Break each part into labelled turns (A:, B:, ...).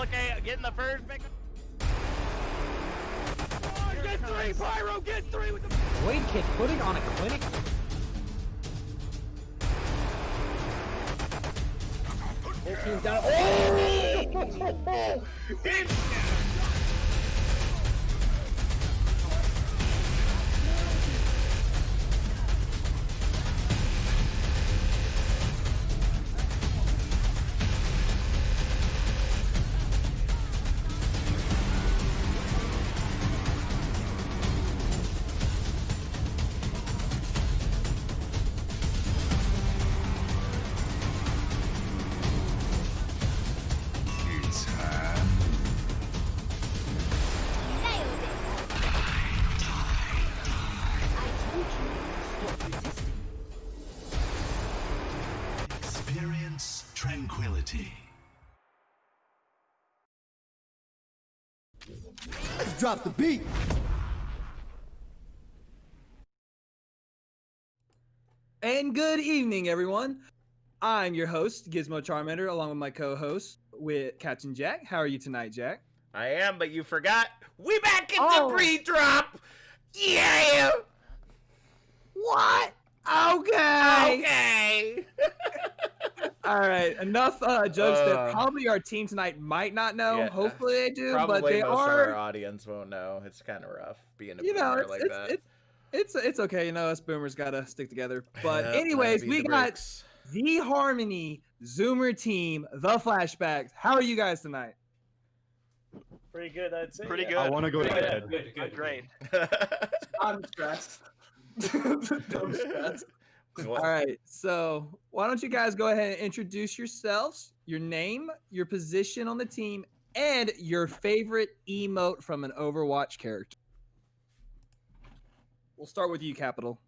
A: okay, getting the first pick. Oh, get 3, Pyro, get 3 with the...
B: Blade Kid putting on a clinic. Whole team's down. Oh!
C: Experience tranquility.
D: Let's drop the beat.
E: And good evening, everyone. I'm your host, Gizmo Charmander, along with my co-host, with Captain Jack. How are you tonight, Jack?
A: I am, but you forgot. We back at the BeatDrop. Yeah.
E: What? Okay.
A: Okay.
E: All right. Enough jokes that probably our team tonight might not know.
A: Yeah,
E: Hopefully they do,
A: Probably
E: but they
A: most
E: are.
A: of our audience won't know. It's kind of rough being a boomer like that.
E: It's okay. You know, us boomers gotta stick together. But
A: Yep,
E: anyways,
A: that'd be
E: we
A: the
E: got
A: breaks.
E: the Harmony Zoomer team, the Flashbacks. How are you guys tonight?
F: Pretty good, I'd say.
G: Pretty
F: yeah.
G: good.
H: I want to go to
G: Good,
H: bed.
G: good, great.
D: I'm stressed. I'm stressed.
E: All right, so why don't you guys go ahead and introduce yourselves, your name, your position on the team, and your favorite emote from an Overwatch character. We'll start with you, Capital.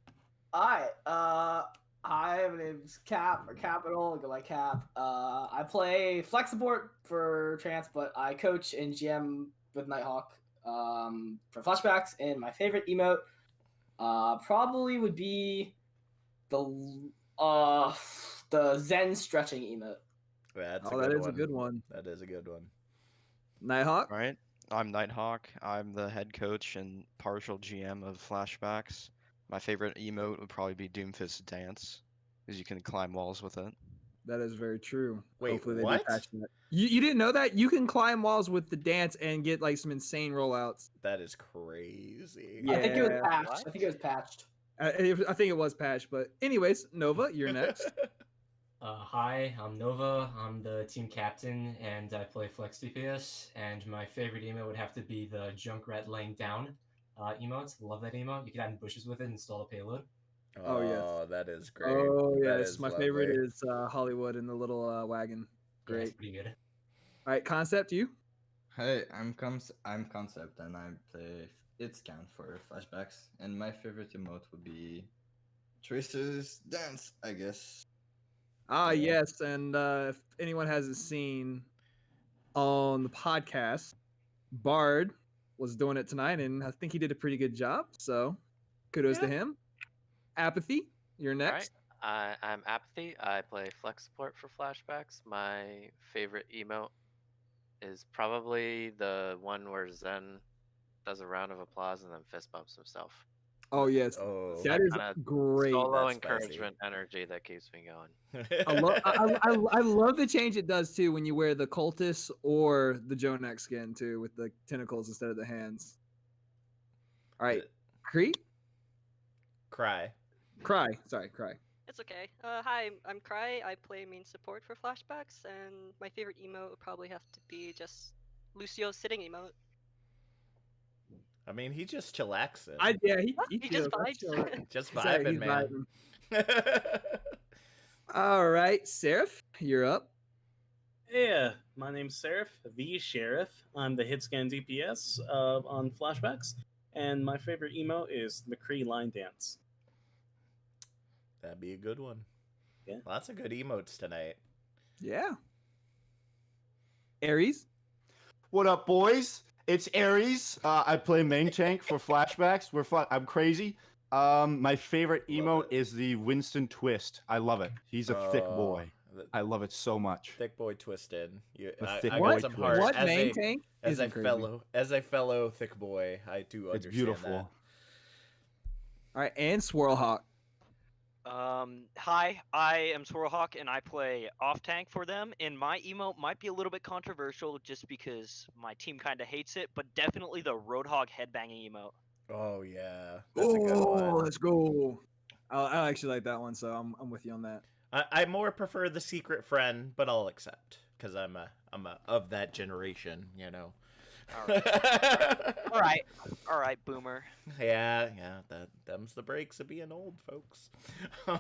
D: Alright, hi, my name's Cap, or Capital, I go by Cap. I play flex support for Trance, but I coach and GM with Nighthawk for Flashbacks, and my favorite emote probably would be the Zen stretching emote.
A: That's
E: That is a good one.
A: That is a good one.
E: Nighthawk.
G: Right. I'm Nighthawk. I'm the head coach and partial GM of Flashbacks. My favorite emote would probably be Doomfist Dance, because you can climb walls with it.
E: That is very true.
A: Wait,
E: Hopefully they
A: what?
E: do patch that. You didn't know that? You can climb walls with the dance and get like some insane rollouts.
A: That is crazy.
E: Yeah.
D: I think it was patched.
G: What?
D: I think it was patched.
E: I think it was patched, but anyways, Nova, you're next.
I: Hi, I'm Nova. I'm the team captain, and I play Flex DPS. And my favorite emote would have to be the Junkrat laying down emote. Love that emote. You can add bushes with it and install a payload.
E: Oh, yes.
A: That is great.
E: Oh
A: That
E: yes,
A: is
E: my
A: lovely.
E: favorite is Hollywood in the little wagon.
I: Yeah, it's
E: Great.
I: pretty good.
E: All right, Concept, you.
H: Hey, I'm Concept and I play Scan for Flashbacks, and my favorite emote would be Tracer's Dance, I guess.
E: Ah, yes, and if anyone hasn't seen on the podcast, Bard was doing it tonight, and I think he did a pretty good job. So, kudos to him. Apathy, you're next.
J: I'm Apathy. I play Flex Support for Flashbacks. My favorite emote is probably the one where Zen does a round of applause and then fist bumps himself.
E: Oh yes,
A: Oh,
E: that is
J: kinda
E: great.
J: Solo
A: That's spicy.
J: encouragement energy that keeps me going.
E: I love the change it does too when you wear the cultist or the Jonak skin too with the tentacles instead of the hands. All right, Cree,
A: Cry.
E: Cry. Sorry, Cry.
K: It's okay. Hi, I'm Cry. I play main support for Flashbacks, and my favorite emote would probably have to be just Lucio's sitting emote.
A: I mean, he just chillaxing.
K: He just vibes.
A: Just
E: He's like-
A: vibing,
E: he's
A: man.
E: All right, Seraph, you're up.
F: Yeah, my name's Seraph, the Sheriff. I'm the hit scan DPS on Flashbacks, and my favorite emote is McCree Line Dance.
A: That'd be a good one.
F: Yeah.
A: Lots of good emotes tonight.
E: Yeah. Aries.
H: What up, boys? It's Aries. I play main tank for Flashbacks. I'm crazy. My favorite emote is the Winston Twist. I love it. He's a thick boy.
L: I love it so much.
A: Thick Boy Twisted.
L: The
A: I
L: Thick
A: got
L: Boy
A: some
L: Twist.
A: heart.
E: What
A: As
E: main
A: a,
E: tank?
A: as a
E: Isn't crazy.
A: fellow thick boy, I do
L: It's
A: understand
L: beautiful.
E: All right, and Swirlhawk.
M: Hi, I am Swirlhawk and I play off tank for them. And my emote might be a little bit controversial just because my team kind of hates it, but definitely the Roadhog headbanging emote.
A: that. Oh yeah, that's a good
E: Oh,
A: one.
E: let's go. I actually like that one, so I'm with you on that.
A: I more prefer the secret friend, but I'll accept because I'm a of that generation, you know.
M: All right, boomer.
A: Yeah, them's the breaks of being old, folks.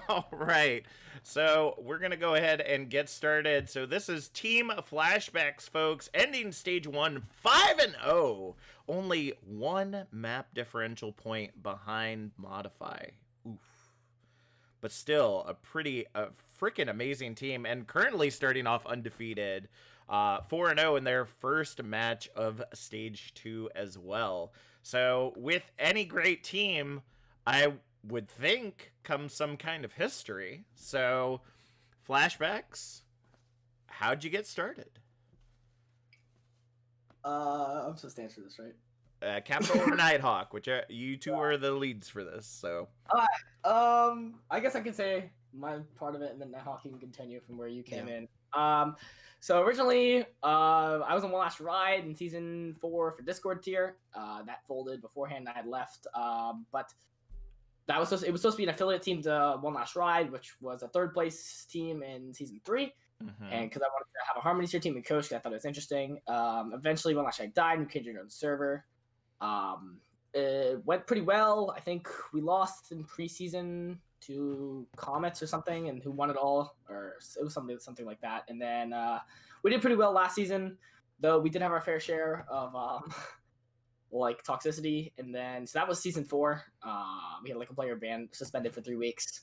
A: All right, so we're gonna go ahead and get started. So this is Team Flashbacks, folks, ending stage 1 5-0, only 1 map differential point behind Modify. Oof. But still a freaking amazing team, and currently starting off undefeated. 4-0 in their first match of stage 2 as well. So with any great team, I would think comes some kind of history. So Flashbacks, how'd you get started?
D: I'm supposed to answer this, right?
A: Capital or Nighthawk, which you two are the leads for this. So
D: I guess I could say my part of it, and then Nighthawk can continue from where you came in. So originally, I was on One Last Ride in season 4 for Discord tier. That folded beforehand. I had left, but it was supposed to be an affiliate team to One Last Ride, which was a 3rd place team in season 3. And because I wanted to have a Harmony tier team and coach, I thought it was interesting. Eventually, One Last Ride died, and we created our own server. It went pretty well. I think we lost in preseason to Comets or something, and who won it all, or it was something like that. And then we did pretty well last season, though we did have our fair share of like toxicity. And then so that was season 4. We had like a player banned, suspended for 3 weeks.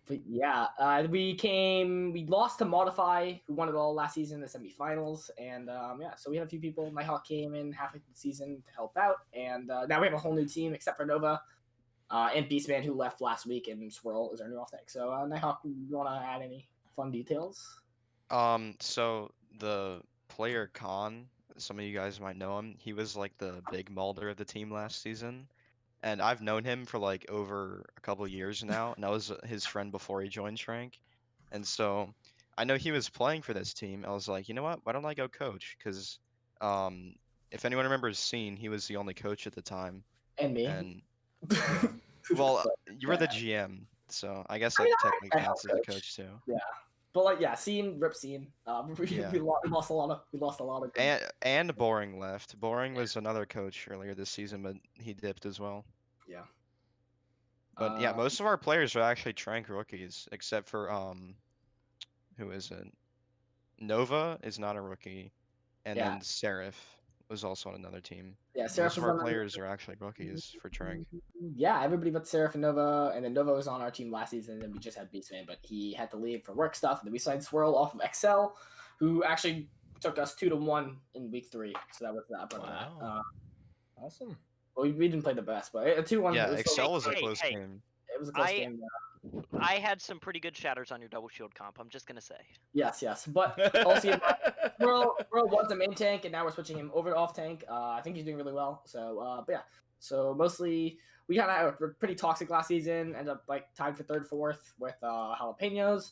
D: But yeah, we lost to Modify, who won it all last season in the semifinals, and yeah, so we had a few people. Nighthawk came in halfway through the season to help out, and now we have a whole new team except for Nova and Beastman, who left last week, and Swirl is our new off tank. So Nighthawk, you want to add any fun details?
G: So the player Khan, some of you guys might know him. He was like the big Mulder of the team last season. And I've known him for like over a couple years now, and I was his friend before he joined Shrank. And so I know he was playing for this team. I was like, you know what? Why don't I go coach? Because if anyone remembers Scene, he was the only coach at the time.
D: And me.
G: And well, you were the GM, so I guess that technically counts as a coach too.
D: Yeah. But like, yeah, rip scene. We lost a lot of.
G: And Boring left. Boring was another coach earlier this season, but he dipped as well.
D: Yeah.
G: But yeah, most of our players are actually Trank rookies, except for who is it? Nova is not a rookie, and then Seraph was also on another team.
D: Yeah,
G: most of our players are actually rookies for Trank.
D: Yeah, everybody but Seraph and Nova, and then Nova was on our team last season, and then we just had Beastman, but he had to leave for work stuff, and then we signed Swirl off of Excel, who actually took us 2-1 in week 3, so that was that.
A: Wow.
E: Awesome.
D: Well, we didn't play the best, but 2-1.
G: Yeah, Excel was a close game.
D: It was a close game.
M: I had some pretty good shatters on your double shield comp. I'm just gonna say.
D: Yes, but also Swirl was the main tank, and now we're switching him over to off tank. I think he's doing really well. So, but yeah. So mostly we kind of were pretty toxic last season. Ended up like tied for 3rd, 4th with Jalapenos.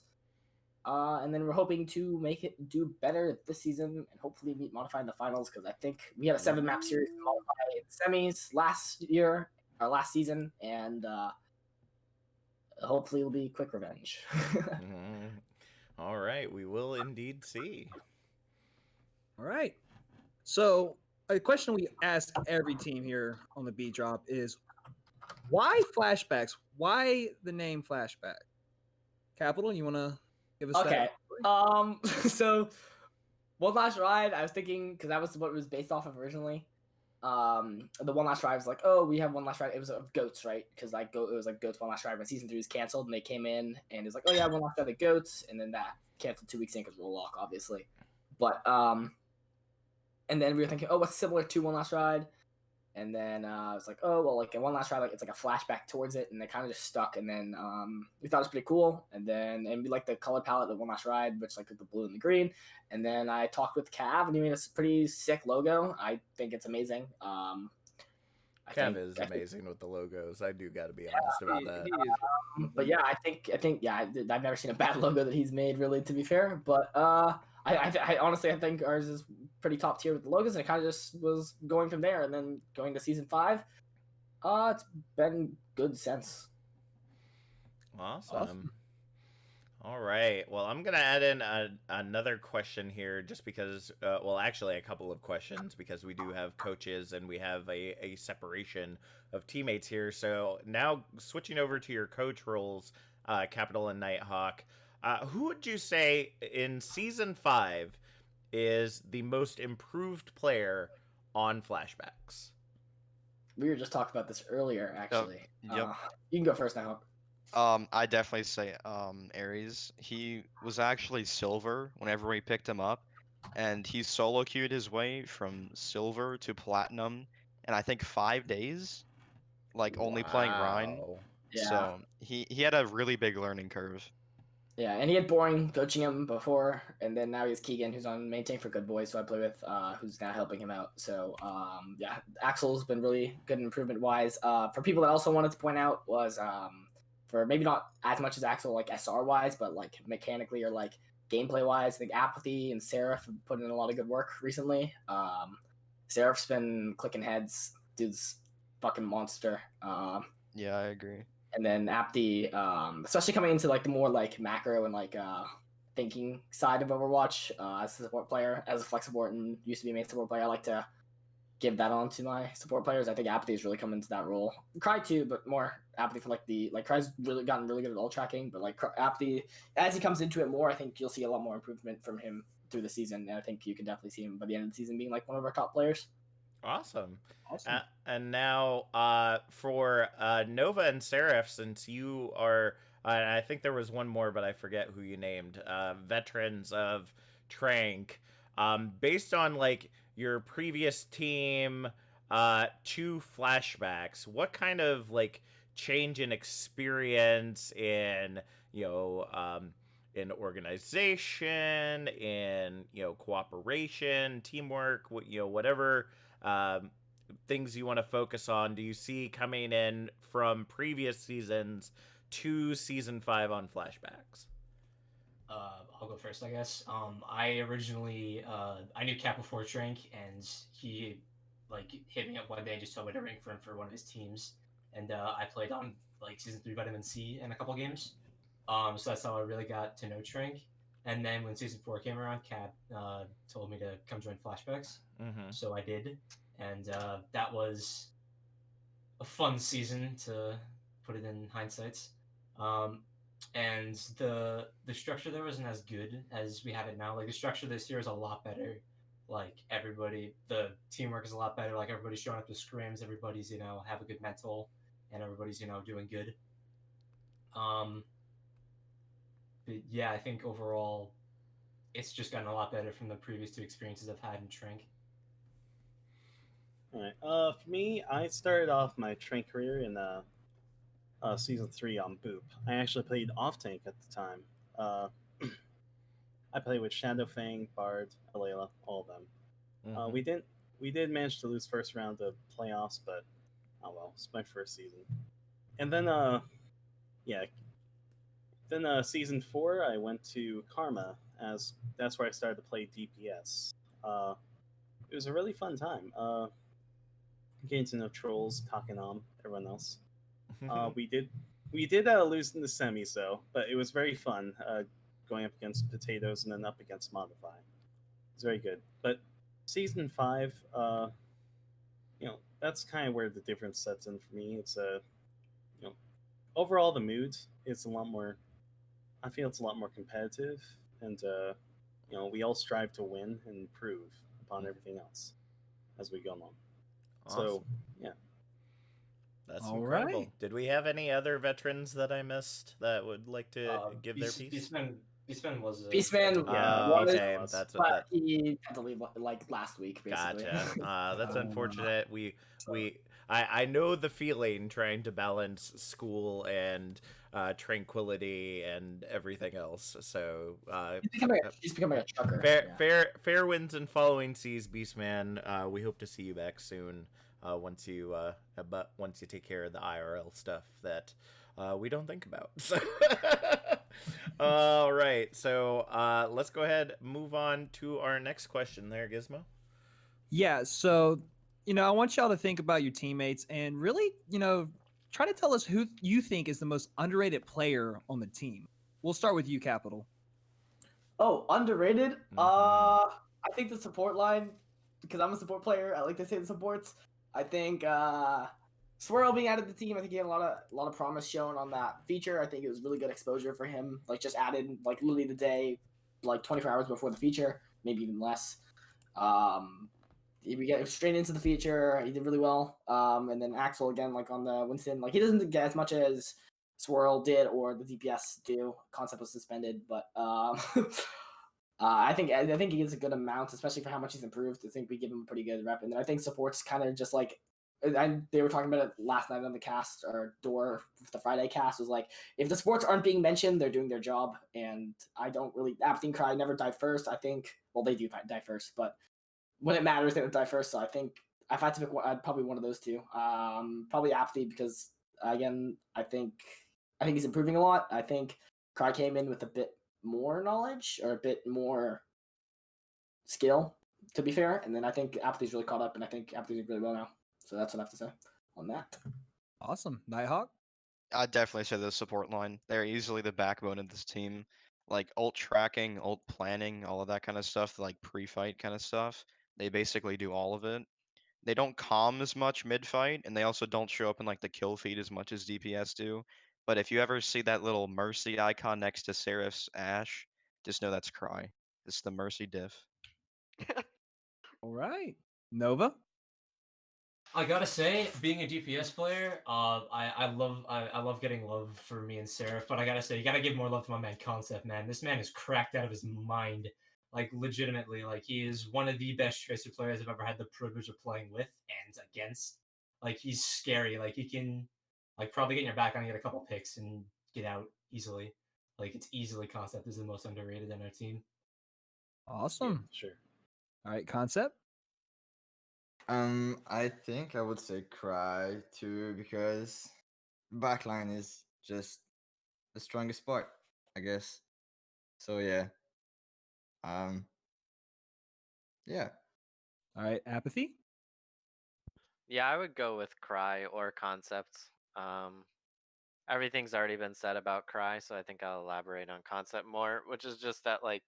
D: And then we're hoping to do better this season and hopefully meet Modify in the finals, because I think we had a 7-map series to Modify in semis last season, and hopefully it'll be quick revenge.
A: All right, we will indeed see.
E: All right. So a question we ask every team here on the BeatDrop is, why Flashbacks? Why the name Flashback? Capital, you want to give us that?
D: Okay. So One Last Ride, I was thinking, because that was what it was based off of originally. The One Last Ride was like, oh, we have One Last Ride. It was of goats, right? Because it was like goats One Last Ride when season 3 was canceled, and they came in and it's like, oh yeah, One Last Ride the goats, and then that canceled 2 weeks in because we'll lock, obviously. But and then we were thinking, oh, what's similar to One Last Ride? And then I was like, oh well, like in one last try, like it's like a flashback towards it, and it kind of just stuck. And then we thought it was pretty cool. And then we like the color palette of One Last Ride, which like the blue and the green. And then I talked with Cav, and he made a pretty sick logo. I think it's amazing.
A: Cav is amazing with the logos. I do got to be honest about that.
E: He is.
D: But yeah, I think yeah, I've never seen a bad logo that he's made, really, to be fair. But I honestly I think ours is pretty top tier with the logos, and it kind of just was going from there. And then going to season 5, it's been good since.
A: Awesome. All right. Well, I'm going to add in another question here just because, well, actually a couple of questions because we do have coaches and we have a separation of teammates here. So now switching over to your coach roles, Capital and Nighthawk, who would you say in Season 5 is the most improved player on Flashbacks?
D: We were just talking about this earlier, actually.
G: Yep.
D: You can go first, Nighthawk.
G: I definitely say Aries. He was actually silver whenever we picked him up, and he solo queued his way from silver to platinum in I think 5 days, like only playing Rhine.
D: Yeah.
G: So he had a really big learning curve.
D: Yeah, and he had Boring coaching him before, and then now he has Keegan, who's on Maintain for Good Boys, who I play with, who's now helping him out. So, yeah, Axel's been really good improvement-wise. For people that also wanted to point out was, for maybe not as much as Axel, like SR-wise, but like mechanically or like gameplay-wise, I think Apathy and Seraph have put in a lot of good work recently. Seraph's been clicking heads. Dude's fucking monster.
G: Yeah, I agree.
D: And then Apathy, especially coming into like the more like macro and like thinking side of Overwatch as a support player, as a flex support and used to be a main support player, I like to give that on to my support players. I think Apathy has really come into that role. Cry too, but more Apathy for like Cry's really gotten really good at ult tracking, but like Apathy, as he comes into it more, I think you'll see a lot more improvement from him through the season. And I think you can definitely see him by the end of the season being like one of our top players.
A: Awesome. And now for Nova and Seraph, since you are, I think there was one more, but I forget who you named, veterans of Trank, based on like your previous team to Flashbacks, what kind of like change in experience in, in organization, in, cooperation, teamwork, whatever things you want to focus on do you see coming in from previous seasons to season 5 on Flashbacks?
I: I'll go first, I guess. I originally I knew Cap before Trank, and he like hit me up one day and just told me to rank for him for one of his teams, and I played on like season 3 Vitamin C in a couple games. So that's how I really got to know Trank. And then when season 4 came around, Cap told me to come join Flashbacks. So I did, and that was a fun season to put it in hindsight. And the structure there wasn't as good as we have it now. Like the structure this year is a lot better. Like everybody, the teamwork is a lot better. Like everybody's showing up to scrims. Everybody's have a good mental, and everybody's doing good. But yeah, I think overall, it's just gotten a lot better from the previous 2 experiences I've had in Trank.
F: All right. For me, I started off my Trank career in season 3 on Boop. I actually played off tank at the time. I played with Shadowfang, Bard, Alayla, all of them. We did manage to lose first round of playoffs, but oh well, it's my first season. And then season 4 I went to Karma, as that's where I started to play DPS. It was a really fun time. Getting to know Trolls, Kakanam, everyone else. We did lose in the semis though, but it was very fun going up against Potatoes and then up against Modify. It's very good. But season 5, that's kind of where the difference sets in for me. It's overall the mood is a lot more. I feel it's a lot more competitive, and we all strive to win and improve upon everything else as we go along.
A: Awesome.
F: So yeah.
A: That's all incredible. Right. Did we have any other veterans that I missed that would like to give their piece?
I: Beastman was
D: Beastman
F: Yeah,
A: Oh,
D: was,
A: okay,
F: was.
A: that's what
D: but
A: that.
D: he had to leave like last week, basically.
A: Gotcha. That's unfortunate.
D: So-
A: I know the feeling trying to balance school and tranquility and everything else. So
D: he's becoming a trucker.
A: fair
D: Yeah.
A: fair winds and following seas, Beastman. We hope to see you back soon. Once you take care of the IRL stuff that we don't think about. So all right, so let's go ahead move on to our next question. There, Gizmo.
E: Yeah, so I want y'all to think about your teammates and really, try to tell us who you think is the most underrated player on the team. We'll start with you, Capital.
D: Oh, underrated.
A: Mhm.
D: I think the support line, because I'm a support player. I like to say the supports. I think Swirl being added to the team, I think he had a lot of promise shown on that feature. I think it was really good exposure for him. Like just added like literally the day, like 24 hours before the feature, maybe even less. We get straight into the feature. He did really well. And then Axel again, like on the Winston, like he doesn't get as much as Swirl did or the DPS do. Concept was suspended, but I think he gets a good amount, especially for how much he's improved. I think we give him a pretty good rep, and then I think support's kind of just like they were talking about it last night on the cast or door the Friday cast was like if the sports aren't being mentioned, they're doing their job, and I don't really Apathy and Cry never die first. I think they do die first, but when it matters, they don't die first. So I think if I had to pick one, I'd probably one of those two. Probably Apathy because again, I think he's improving a lot. I think Cry came in with a bit more knowledge or a bit more skill, to be fair. And then I think Apathy's really caught up, and I think Apathy's doing really well now. So that's what I have to say on that.
E: Awesome. Nighthawk?
G: I'd definitely say the support line. They're easily the backbone of this team. Like ult tracking, ult planning, all of that kind of stuff, like pre-fight kind of stuff. They basically do all of it. They don't calm as much mid-fight, and they also don't show up in like the kill feed as much as DPS do. But if you ever see that little Mercy icon next to Seraph's Ash, just know that's Cry. It's the Mercy diff.
E: All right. Nova?
I: I gotta say, being a DPS player, I love getting love for me and Seraph, but I gotta say, you gotta give more love to my man Concept, man. This man is cracked out of his mind, like legitimately. Like he is one of the best Tracer players I've ever had the privilege of playing with and against. Like he's scary. Like he can, like probably get in your back and get a couple picks and get out easily. Like it's easily Concept is the most underrated in our team.
E: Awesome.
F: Sure.
E: All right, Concept?
H: I think I would say Cry too because backline is just the strongest part, I guess. So yeah. Yeah.
E: All right, Apathy?
J: Yeah, I would go with Cry or Concept. Everything's already been said about Cry, so I think I'll elaborate on Concept more, which is just that like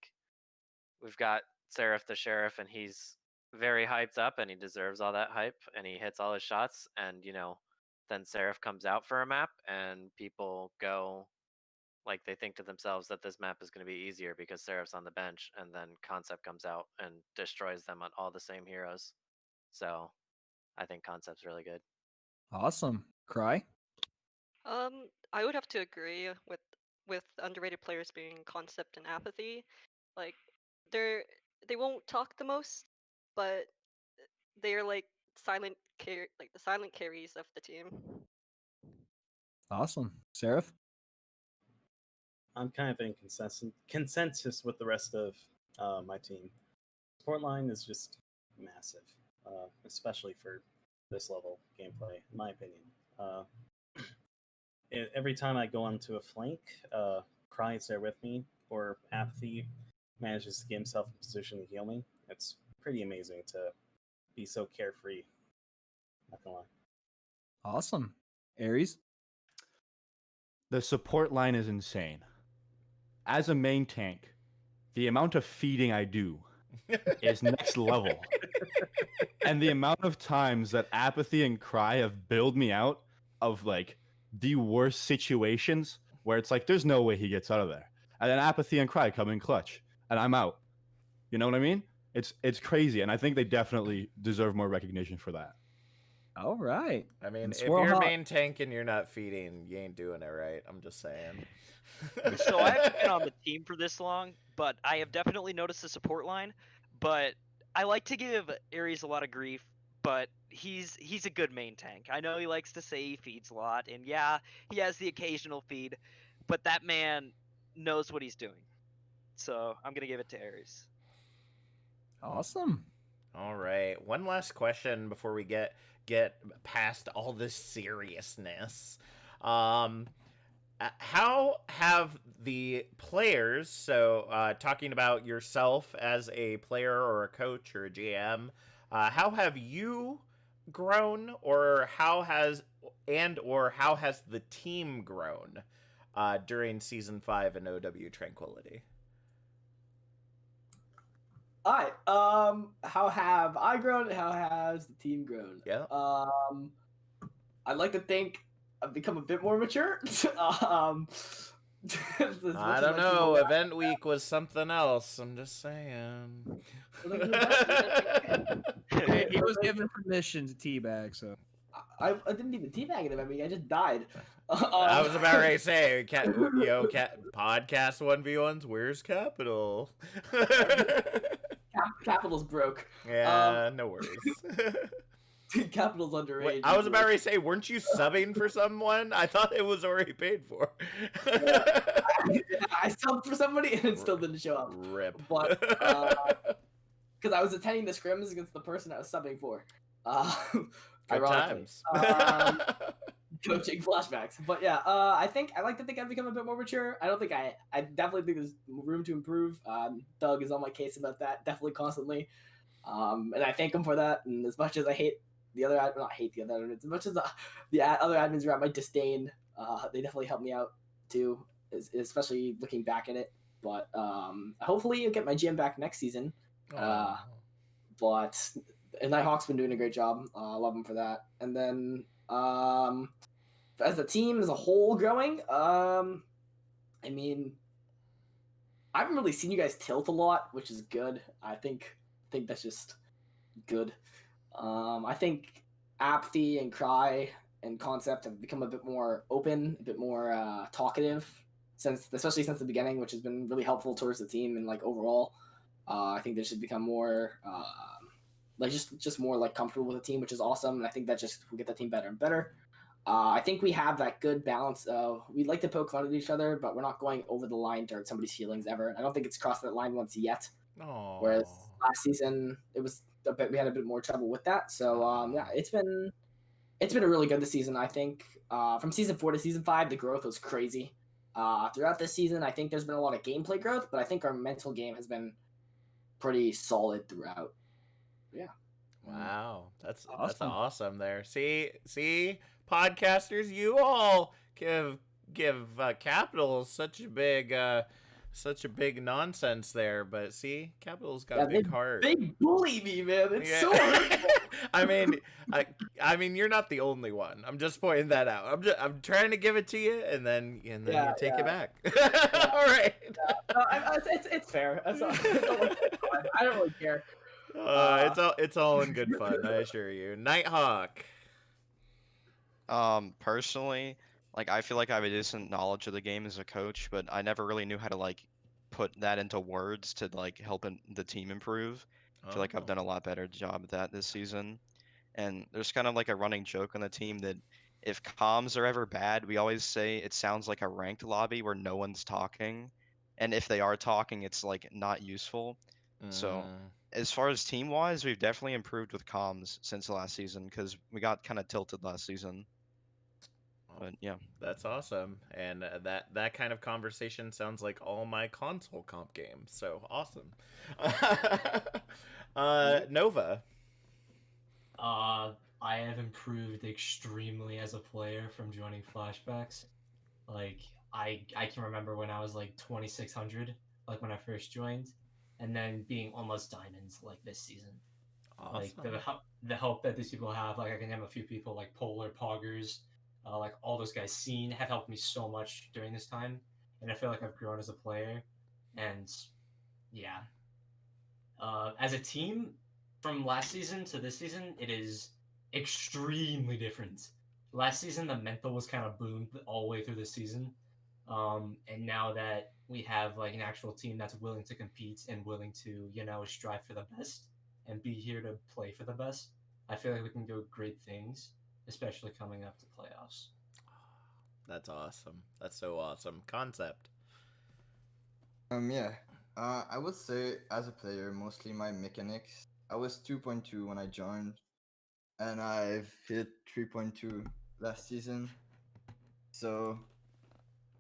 J: we've got Seraph the Sheriff, and he's very hyped up, and he deserves all that hype, and he hits all his shots, and then Seraph comes out for a map, and people go like they think to themselves that this map is going to be easier because Seraph's on the bench, and then Concept comes out and destroys them on all the same heroes. So I think Concept's really good.
E: Awesome. Cry?
K: I would have to agree with underrated players being Concept and Apathy. Like they won't talk the most, but they're like the silent carries of the team.
E: Awesome. Seraph?
F: I'm kind of in consensus with the rest of my team. Support line is just massive, especially for this level gameplay, in my opinion. Every time I go onto a flank, Cry is there with me, or Apathy manages to get himself in position to heal me. It's pretty amazing to be so carefree. Not gonna lie.
E: Awesome. Aries?
L: The support line is insane. As a main tank, the amount of feeding I do is next level. And the amount of times that Apathy and Cry have bailed me out of like the worst situations where it's like there's no way he gets out of there. And then Apathy and Cry come in clutch and I'm out. You know what I mean? It's crazy, and I think they definitely deserve more recognition for that.
E: All right.
A: I mean,
E: And
A: if
E: Swirl
A: you're
E: Hawk-
A: main tank and you're not feeding, you ain't doing it right. I'm just saying.
M: So I haven't been on the team for this long, but I have definitely noticed the support line. But I like to give Ares a lot of grief, but he's a good main tank. I know he likes to say he feeds a lot, and yeah, he has the occasional feed, but that man knows what he's doing. So I'm gonna give it to Ares.
E: Awesome.
A: All right. One last question before we get past all this seriousness. How have the players, so talking about yourself as a player or a coach or a GM, how have you grown, or how has the team grown during season 5 in OW Tranquility?
D: All right. How have I grown? How has the team grown?
A: Yeah.
D: I'd like to think I've become a bit more mature.
A: I don't know. Event week was something else. I'm just saying.
E: He was given permission to teabag, so
D: I didn't even teabag it. I mean, I just died.
A: I was about ready to say, podcast 1v1s. Where's Capital?
D: Capital's broke.
A: Yeah, no worries.
D: Capital's underage.
A: Wait, I was about ready to say, weren't you subbing for someone? I thought it was already paid for.
D: I subbed for somebody and it still didn't show up.
A: Rip.
D: But because I was attending the scrims against the person I was subbing for.
A: Good times.
D: Coaching flashbacks. But yeah, I like to think I've become a bit more mature. I definitely think there's room to improve. Doug is on my case about that, definitely constantly. And I thank him for that. And as much as I hate the other not hate the other admins, as much as the other admins are at my disdain, they definitely help me out too, especially looking back at it. But hopefully you'll get my GM back next season. But Nighthawk's been doing a great job. I love him for that. And then as a team as a whole growing, I mean, I haven't really seen you guys tilt a lot, which is good. I think that's just good. I think Apathy and Cry and Concept have become a bit more open, a bit more talkative, especially since the beginning, which has been really helpful towards the team and like overall. I think they should become more like just more like comfortable with the team, which is awesome. And I think that just will get the team better and better. I think we have that good balance of we like to poke fun at each other, but we're not going over the line to hurt somebody's feelings ever. I don't think it's crossed that line once yet.
A: Aww.
D: Whereas last season we had a bit more trouble with that. So yeah, it's been a really good this season. I think from season 4 to season 5, the growth was crazy. Throughout this season, I think there's been a lot of gameplay growth, but I think our mental game has been pretty solid throughout. Yeah.
A: Wow, that's awesome. There, see, podcasters, you all give Capital such a big nonsense there, but see, Capital's got a big heart.
D: They bully me, man. It's so hurtful.
A: I mean, you're not the only one. I'm just pointing that out. I'm trying to give it to you, and then you take it back. All right.
D: It's fair. I don't really care.
A: It's all in good fun, I assure you. Nighthawk.
G: Personally, like I feel like I have a decent knowledge of the game as a coach, but I never really knew how to like put that into words to like help the team improve. I feel like I've done a lot better job at that this season. And there's kind of like a running joke on the team that if comms are ever bad, we always say it sounds like a ranked lobby where no one's talking. And if they are talking, it's like not useful. So as far as team wise, we've definitely improved with comms since the last season because we got kind of tilted last season. But yeah,
A: that's awesome, and that kind of conversation sounds like all my console comp games. So awesome. Nova.
I: I have improved extremely as a player from joining Flashbacks. Like I can remember when I was like 2600, like when I first joined, and then being almost diamonds like this season.
A: Awesome.
I: Like the help that these people have. Like I can name a few people like Polar Poggers. Like all those guys seen have helped me so much during this time, and I feel like I've grown as a player. And yeah, as a team, from last season to this season, it is extremely different. Last season, the mental was kind of boomed all the way through the season. And now that we have like an actual team that's willing to compete and willing to, strive for the best and be here to play for the best, I feel like we can do great things, especially coming up to playoffs.
A: That's awesome. That's so awesome. Concept.
H: Yeah. I would say as a player, mostly my mechanics. I was 2.2 when I joined, and I've hit 3.2 last season. So,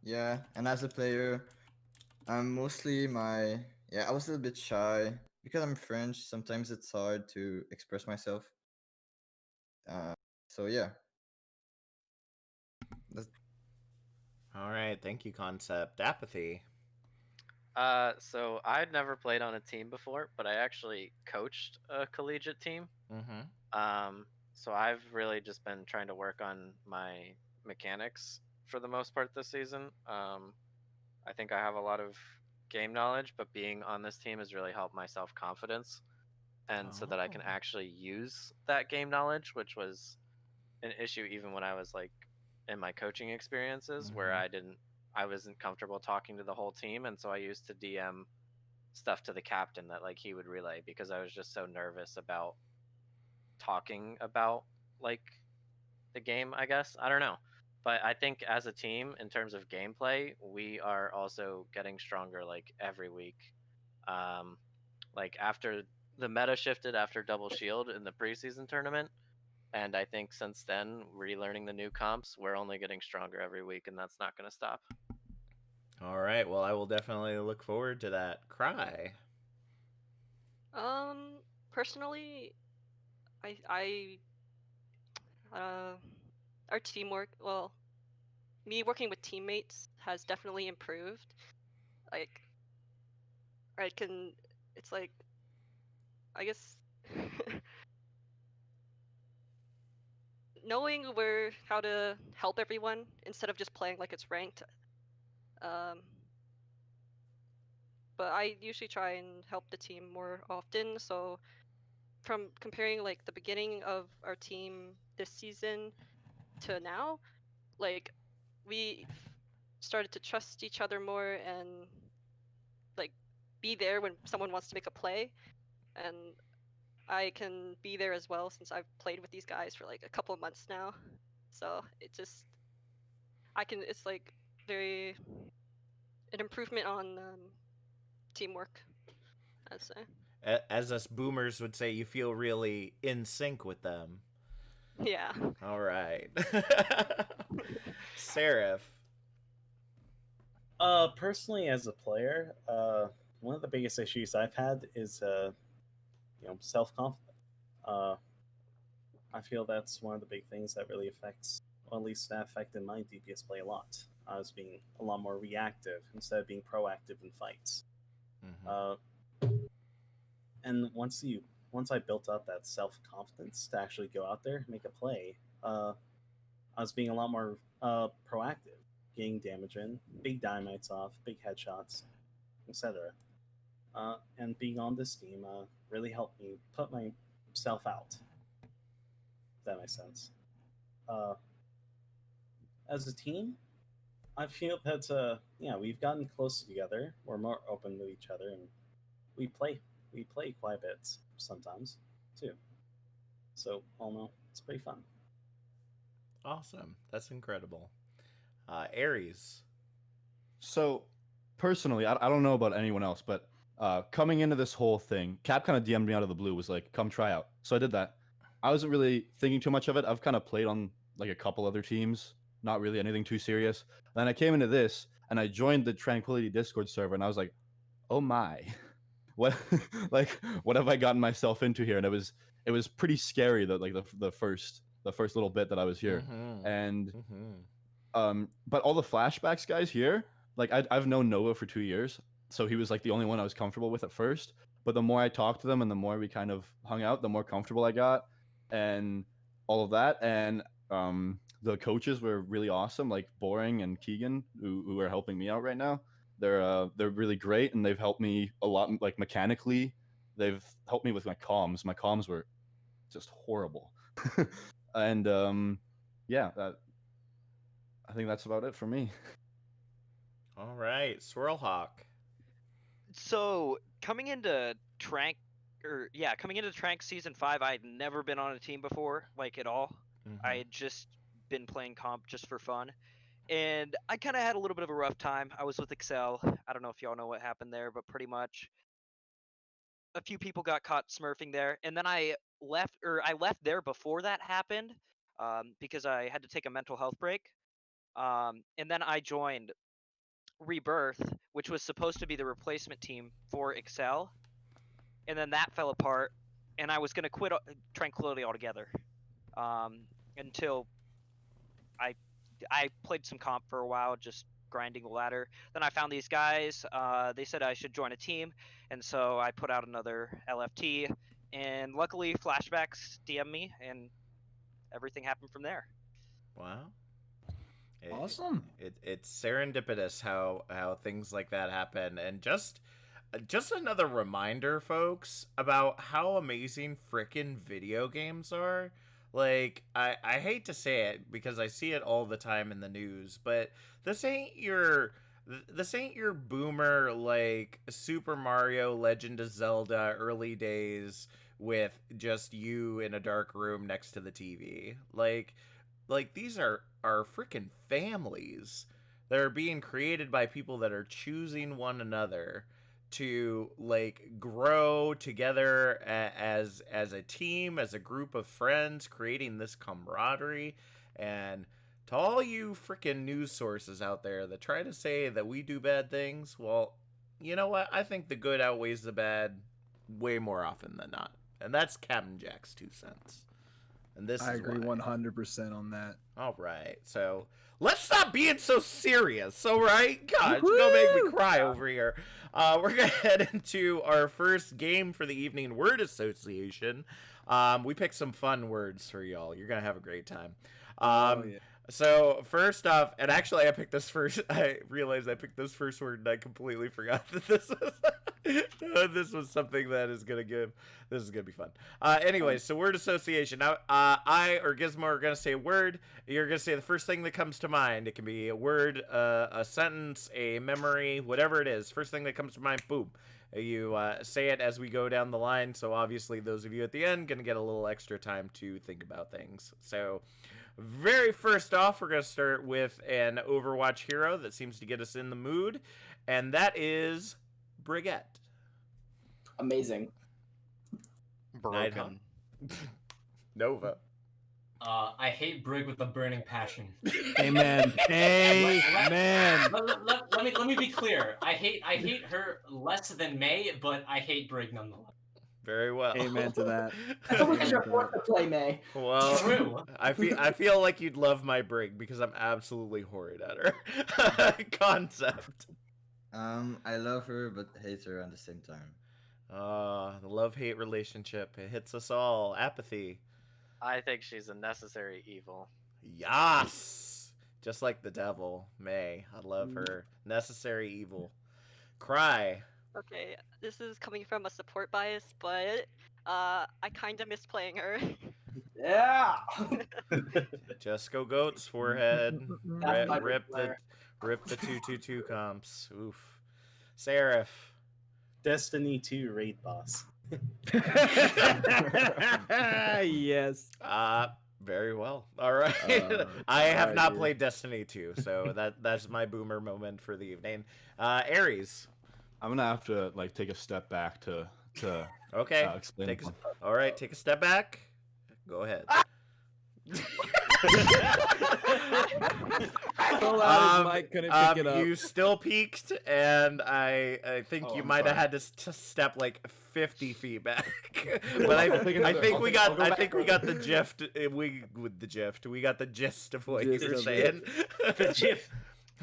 H: yeah. And as a player, I'm mostly I was a little bit shy because I'm French. Sometimes it's hard to express myself. Uh, so yeah. That's
A: All right. Thank you, Concept. Apathy.
J: So I'd never played on a team before, but I actually coached a collegiate team.
A: Mm-hmm.
J: So I've really just been trying to work on my mechanics for the most part this season. I think I have a lot of game knowledge, but being on this team has really helped my self confidence, and so that I can
A: Oh.
J: actually use that game knowledge, which was an issue even when I was like in my coaching experiences where
A: Mhm.
J: I wasn't comfortable talking to the whole team, and so I used to DM stuff to the captain that like he would relay because I was just so nervous about talking about like the game, I guess. I don't know. But I think as a team in terms of gameplay, we are also getting stronger like every week. Um like after the meta shifted after double shield in the preseason tournament, and I think since then, relearning the new comps, we're only getting stronger every week, and that's not going to stop.
A: All right. Well, I will definitely look forward to that. Cry.
K: Um, personally, I uh, our teamwork. Well, me working with teammates has definitely improved. Like, I can. It's like, I guess, knowing where how to help everyone instead of just playing like it's ranked. Um, but I usually try and help the team more often. So from comparing like the beginning of our team this season to now, like we started to trust each other more and like be there when someone wants to make a play, and I can be there as well since I've played with these guys for like a couple of months now. So it just I can it's like very an improvement on teamwork, I'd say.
A: As us boomers would say, you feel really in sync with them.
K: Yeah.
A: All right. Seraph.
F: Personally, as a player, one of the biggest issues I've had is, self confidence. Uh, I feel that's one of the big things that really affects, or at least that affected my DPS play a lot. I was being a lot more reactive instead of being proactive in fights.
A: Mm-hmm.
F: And once I built up that self confidence to actually go out there and make a play, I was being a lot more proactive, getting damage in, big dynamites off, big headshots, etc. And being on this team really helped me put myself out. If that makes sense. Uh, as a team, I feel that we've gotten closer together. We're more open to each other, and we play we play quite a bit sometimes too. So all in all, it's pretty fun.
A: Awesome. That's incredible. Aries.
L: So, personally, I don't know about anyone else, but coming into this whole thing, Cap kind of DM'd me out of the blue, was like, come try out. So I did that. I wasn't really thinking too much of it. I've kind of played on like a couple other teams, not really anything too serious. Then I came into this and I joined the Tranquility Discord server and I was like, oh my, what, like, what have I gotten myself into here? And it was pretty scary that like the first little bit that I was here.
A: Mm-hmm.
L: And
A: Mm-hmm.
L: but all the flashbacks guys here, like I've known Noah for 2 years, so he was like the only one I was comfortable with at first. But the more I talked to them and the more we kind of hung out, the more comfortable I got, and all of that. And the coaches were really awesome, like Boring and Keegan, who are helping me out right now. They're really great, and they've helped me a lot, like mechanically. They've helped me with my comms. My comms were just horrible. And yeah, I think that's about it for me.
A: All right, Swirlhawk.
M: So coming into Trank season 5, I'd never been on a team before, like at all. I had just been playing comp just for fun. And I kind of had a little bit of a rough time. I was with Excel. I don't know if y'all know what happened there, but pretty much a few people got caught smurfing there. And then I left there before that happened, because I had to take a mental health break. And then I joined Rebirth, which was supposed to be the replacement team for Excel. And then that fell apart, and I was going to quit Tranquility altogether, until I played some comp for a while, just grinding the ladder. Then I found these guys. They said I should join a team, and so I put out another LFT. And luckily, Flashbacks DM me, and everything happened from there.
A: Wow.
E: Awesome.
A: It's serendipitous how things like that happen, and just another reminder, folks, about how amazing frickin' video games are. Like, I hate to say it because I see it all the time in the news, but this ain't your boomer like Super Mario Legend of Zelda early days with just you in a dark room next to the TV. Like these are freaking families that are being created by people that are choosing one another to like grow together as a team, as a group of friends, creating this camaraderie. And to all you freaking news sources out there that try to say that we do bad things, well, you know what? I think the good outweighs the bad way more often than not. And that's Captain Jack's 2 cents. And this
E: I
A: is
E: agree
A: why.
E: 100% on that.
A: All right, so let's stop being so serious, all right? God, you're gonna make me cry over here. We're gonna head into our first game for the evening, word association. We picked some fun words for y'all. You're gonna have a great time.
E: Yeah.
A: So first off, and actually I picked this first. I realized I picked this first word, and I completely forgot that this was this was something that is gonna give. This is gonna be fun. Anyway, so word association. Now, I or Gizmo are gonna say a word. You're gonna say the first thing that comes to mind. It can be a word, a sentence, a memory, whatever it is. First thing that comes to mind. Boom. You say it as we go down the line. So obviously, those of you at the end gonna get a little extra time to think about things. So. Very first off, we're going to start with an Overwatch hero that seems to get us in the mood, and that is Brigette.
D: Amazing.
G: Broken.
A: Nova.
I: I hate Brig with a burning passion.
E: Amen. Amen.
I: Let me be clear. I hate her less than May, but I hate Brig nonetheless.
A: Very well.
E: Amen to that.
D: That's only because you're forced to play May.
A: Well,
I: True.
A: I feel like you'd love my Brig because I'm absolutely horrid at her concept.
H: I love her but hate her at the same time.
A: The love-hate relationship. It hits us all. Apathy.
J: I think she's a necessary evil.
A: Yas! Just like the devil. May. I love her. Necessary evil. Cry.
K: Okay, this is coming from a support bias, but I kind of miss playing her.
D: Yeah.
A: Just go goats forehead.
D: That's my
A: Rip
D: player.
A: the 222 comps. Oof. Seraph.
F: Destiny 2 raid boss.
E: Yes.
A: Very well. All right. I have not played Destiny 2, so that's my boomer moment for the evening. Aries.
L: I'm gonna have to like take a step back to
A: Okay.
L: explain.
A: All right, take a step back. Go ahead.
E: So loud his mic couldn't pick it up.
A: You still peaked, and I think you
L: I'm
A: might have
L: sorry.
A: had to step like 50 feet back. But I think we got the gist. We got the gist of what you
E: Gist
A: were
E: of
A: saying.
F: The GIF.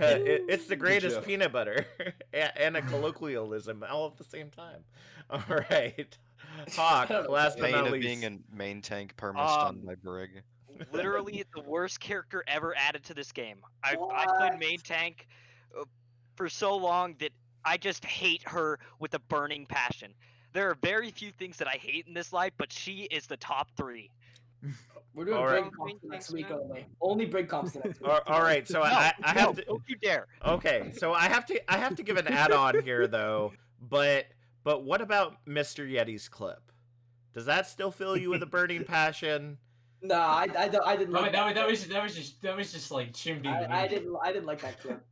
A: It's the greatest
L: GIF.
A: peanut butter and a colloquialism all at the same time. All right, Hawk. Last but
G: Pain
A: not
G: of
A: least.
G: being a main tank perma-stunned by Brig.
M: Literally the worst character ever added to this game. I
D: What?
M: played main tank for so long that I just hate her with a burning passion. There are very few things that I hate in this life, but she is the top 3.
D: We're doing
A: All
D: brig
A: right.
D: comps next week only. Only brig comps next week.
A: All right, so
M: No,
A: I have to.
M: don't you dare.
A: Okay, so I have to give an add-on here though. But what about Mr. Yeti's clip? Does that still fill you with a burning passion?
D: No, I didn't like
I: that was just like Chim being
D: I
I: an idiot.
D: didn't like that clip.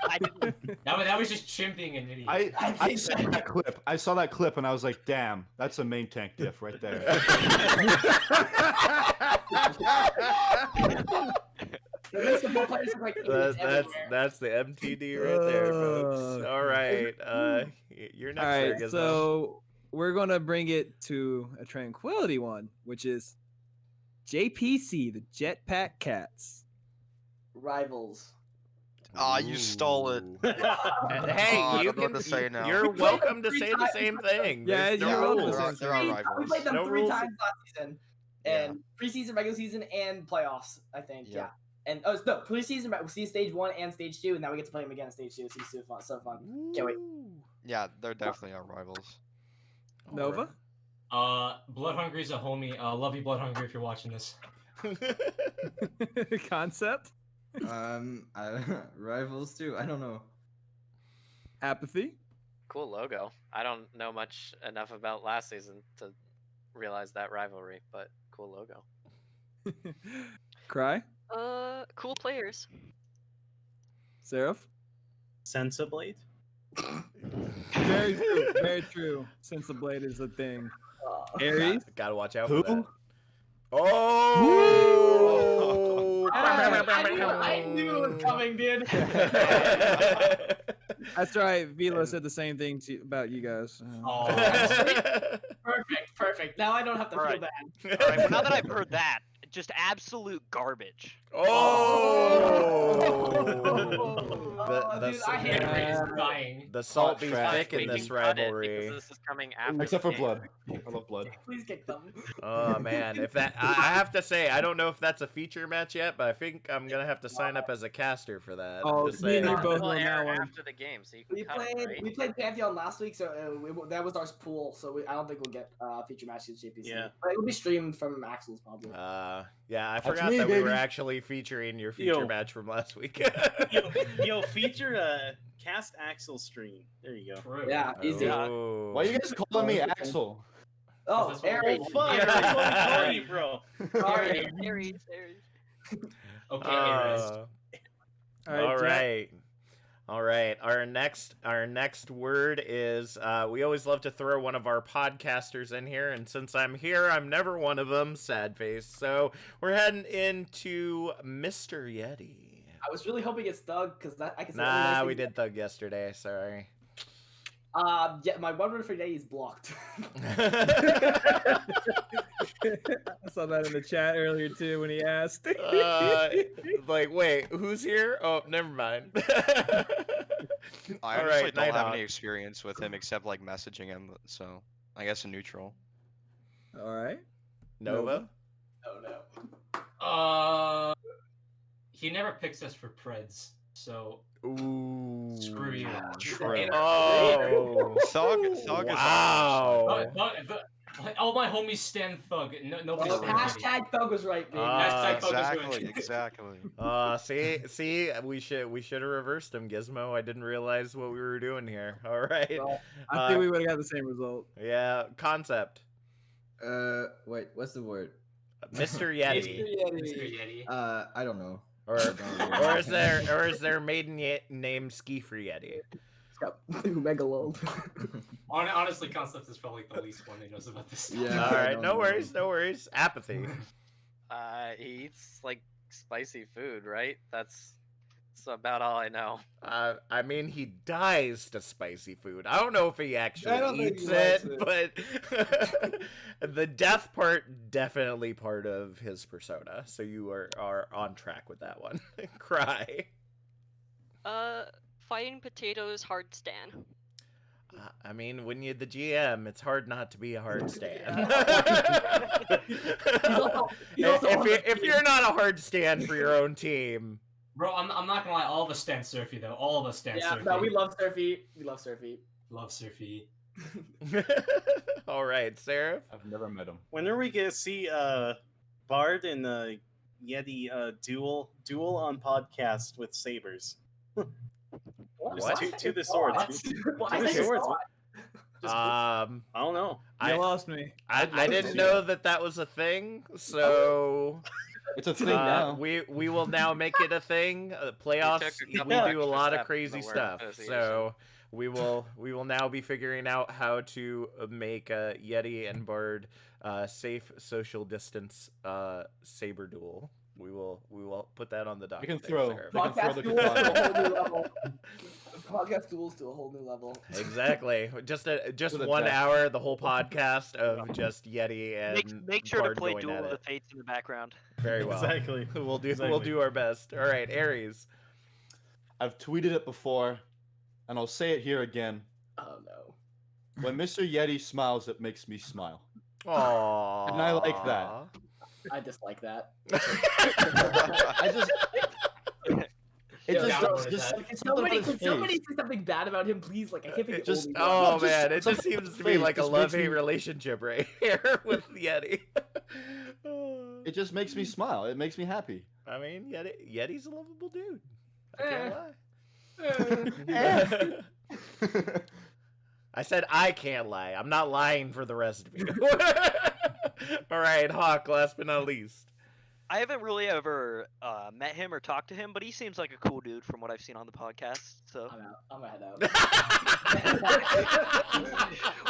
M: I didn't.
I: That was just Chim being an idiot.
L: I saw that clip. I saw that clip and I was like, damn, that's a main tank diff right there.
A: That's the MTD right there, folks. All right, you're next.
E: All right,
A: there, Gizmo.
E: so we're gonna bring it to a tranquility one, which is JPC, the Jetpack Cats.
D: Rivals.
G: Ah, you stole it.
A: Hey,
G: I
A: you
G: don't know what
A: can.
G: to say now.
A: You're
D: We played
A: welcome to
D: them
A: say
D: 3
A: the
D: times.
A: same thing.
E: Yeah,
A: There's no
E: you're welcome to
A: rules.
E: say the
G: There are
E: same.
D: We
G: rivals.
D: played them
A: No
D: 3
A: rules.
D: times last season, and preseason, regular season, and playoffs. I think.
G: Yeah.
D: Yeah. And no, preseason. We see stage 1 and stage 2, and now we get to play them again in stage 2. It's so fun. Can't wait.
G: Yeah, they're definitely our rivals.
E: Nova?
I: Blood Hungry's a homie. Love you, Blood Hungry, if you're watching this.
E: Concept?
H: Rivals too. I don't know.
E: Apathy?
J: Cool logo. I don't know much enough about last season to realize that rivalry, but cool logo.
E: Cry?
K: Cool players.
E: Seraph?
F: Sensablade.
E: Very true. Very true. Since the blade is a thing. Aries?
A: Gotta watch out
L: Who?
A: for that. Oh!
D: I knew it was coming, dude.
E: That's right. Vila said the same thing about you guys.
I: Oh,
D: Perfect. Now I don't have to feel
M: Alright.
D: bad.
M: All right, well, now that I've heard that, just absolute garbage.
D: Dude, I hate it.
A: The salt be
L: trash.
A: thick in
J: We
A: this
J: can cut it
A: rivalry.
J: because this is coming after.
L: Except
J: the
L: for
J: game.
L: blood. I love blood.
D: Please kick them.
A: Oh man, if that I have to say I don't know if that's a feature match yet, but I think I'm gonna have to sign up as a caster for that.
E: Oh,
A: Just
E: me and
A: saying.
E: you both
J: We'll
E: on
J: air
E: that one.
J: after the game, so you can cut it, right?
D: We played Pantheon last week, so that was our pool. So I don't think we'll get feature matches JPC.
F: Yeah.
D: But it'll be streamed from Axel's probably.
A: Yeah, I
L: That's
A: forgot
L: me,
A: that we were
L: baby.
A: actually featuring your feature
F: Yo.
A: match from last week.
F: Yo, feature Cast Axel stream. There you go.
I: true.
D: Yeah, easy.
A: Oh.
L: Why are you guys calling me Axel?
D: Oh,
I: That's what
D: Aaron.
F: Oh fuck! That's what we call you, bro.
D: Sorry.
K: Aries.
I: Okay, Aries.
A: All
E: Jack.
A: right. All right. Our next word is we always love to throw one of our podcasters in here, and since I'm here, I'm never one of them. Sad face. So we're heading into Mr. Yeti.
D: I was really hoping it's Doug because I can.
A: Nah, we did Thug yesterday. Sorry.
D: Yeah, my one word for today is blocked.
E: I saw that in the chat earlier too when he asked.
A: Like, wait, who's here? Oh, never mind.
G: I
A: All
G: honestly
A: right,
G: don't
A: Night
G: have
A: Hawk.
G: any experience with him except like messaging him, so I guess a neutral.
E: All right.
A: Nova?
D: Oh no.
I: He never picks us for Preds, so
A: Ooh.
I: screw you.
A: Oh.
G: Thug
A: Wow.
I: All my homies stand Thug. Nobody's
D: Oh,
I: stand Yeti.
D: hashtag Doug was right, baby.
I: Hashtag Thug is
G: Exactly,
I: right.
G: exactly.
A: See, we should have reversed him, Gizmo. I didn't realize what we were doing here. All right.
D: Well,
E: I think we would have got the same result.
A: Yeah, concept.
H: Wait, what's the word?
A: Mr. Yeti.
I: Mr. Yeti.
H: I don't know.
A: Or is there maiden name Ski for Yeti?
D: It's got Megalode.
I: Honestly, Concept is probably the least one that knows about this stuff.
H: Yeah.
A: All
H: I
A: right,
H: don't
A: no
H: know.
A: worries. Apathy.
J: He eats like spicy food, right? That's about all I know.
A: I mean, he dies to spicy food. I don't know if he
H: I
A: actually
H: don't think
A: eats
H: he likes
A: it, but the death part definitely part of his persona. So you are on track with that one. Cry.
K: Fighting potatoes hard stand.
A: I mean, when you're the GM, it's hard not to be a hard stand. if you're not a hard stand for your own team.
I: Bro, I'm not gonna lie, all of us stand Surfy though. All of us stand
D: Yeah,
I: Surfy.
D: no, we love Surfy. We love Surfy.
I: Love Surfy.
A: All right, Seraph.
L: I've never met him.
F: When are we gonna see Bard and Yeti duel on podcast with sabers?
A: What?
F: To the swords.
D: Why
F: To the
D: say
F: swords.
D: God?
F: I don't know.
E: You lost me.
A: I didn't know that was a thing, so
L: It's a thing now.
A: we will now make it a thing. Playoffs,
J: We took a
A: we
J: couple
A: do a
J: extra
A: lot of
J: steps in
A: crazy
J: the word
A: stuff,
J: association.
A: so we will now be figuring out how to make Yeti and Bard safe social distance saber duel. We will put that on the docket.
L: We can
A: there,
L: throw.
A: Sarah.
L: They can throw
D: Podcast
L: the
D: duels to a
L: katana.
D: whole new level. Podcast duels to a whole new level.
A: Exactly. Just
L: To the
A: 1
L: death.
A: hour, the whole podcast of just Yeti and
M: Make sure
A: Bard
M: to play
A: going
M: Duel
A: at
M: of the
A: it.
M: Fates in the background.
A: Very well.
F: Exactly.
A: We'll
F: Exactly.
A: do our best. All right, Aries.
L: I've tweeted it before, and I'll say it here again.
D: Oh no.
L: When Mr. Yeti smiles, it makes me smile.
A: Aww.
L: And I like that.
D: I dislike that.
L: I just. It
D: Yo,
L: just
D: Can
L: something on his
D: somebody
L: face.
D: say something bad about him, please? Like I can't think of
A: Just
D: only
A: oh
D: one.
A: man, it just
L: something
A: seems
L: on
A: to be
L: his
A: like a
L: face just makes
A: love-hate
L: me-
A: relationship right here with Yeti.
L: It just makes me smile. It makes me happy.
A: I mean, Yeti's a lovable dude. I
D: Eh.
A: can't lie. I said I can't lie. I'm not lying for the rest of you. All right, Hawk. Last but not least.
M: I haven't really ever met him or talked to him, but he seems like a cool dude from what I've seen on the podcast. So
D: I'm out. I'm gonna head out.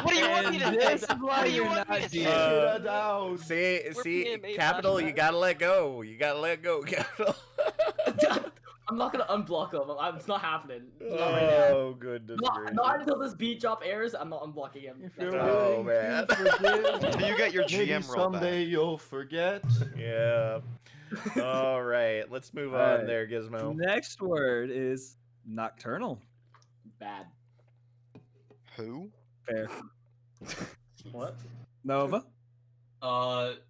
M: what do you want me to
E: And
M: say?
E: this is why
M: What do you
E: you're
M: want me
E: not
M: to
E: here.
M: say?
A: See,
M: being made
A: Capital, you
M: flashbacks.
A: gotta let go. You gotta let go, Capital.
D: I'm not gonna unblock him. It's not happening. Not right now.
A: Oh, goodness gracious.
D: Not until this beat drop airs. I'm not unblocking him. That's
A: Oh,
D: right.
A: man.
G: Until you get your
L: Maybe
G: GM roll back.
L: someday you'll forget.
A: Yeah. All right, let's move on
E: Alright.
A: there, Gizmo.
E: Next word is nocturnal.
D: Bad.
G: Who?
E: Fair.
F: What?
E: Nova.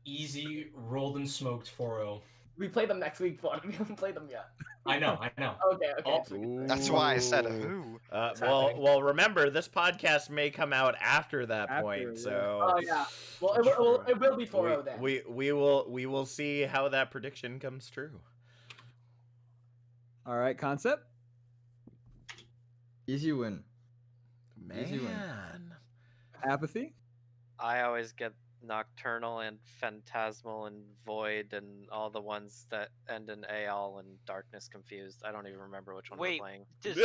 I: Easy rolled and smoked 4-0.
D: We play them next week, but we haven't played them yet.
I: I know.
D: Okay.
I: Oh,
G: That's why I said who.
A: Well, remember this podcast may come out after that point,
E: yeah.
A: so
D: Oh yeah. Well, it will be 4-0 then.
A: we will see how that prediction comes true.
E: All right, concept.
H: Easy win.
A: Man,
H: Easy win.
E: Apathy.
J: I always get Nocturnal and Phantasmal and Void and all the ones that end in AL and Darkness confused. I don't even remember which one
M: Wait,
J: we're playing.
M: does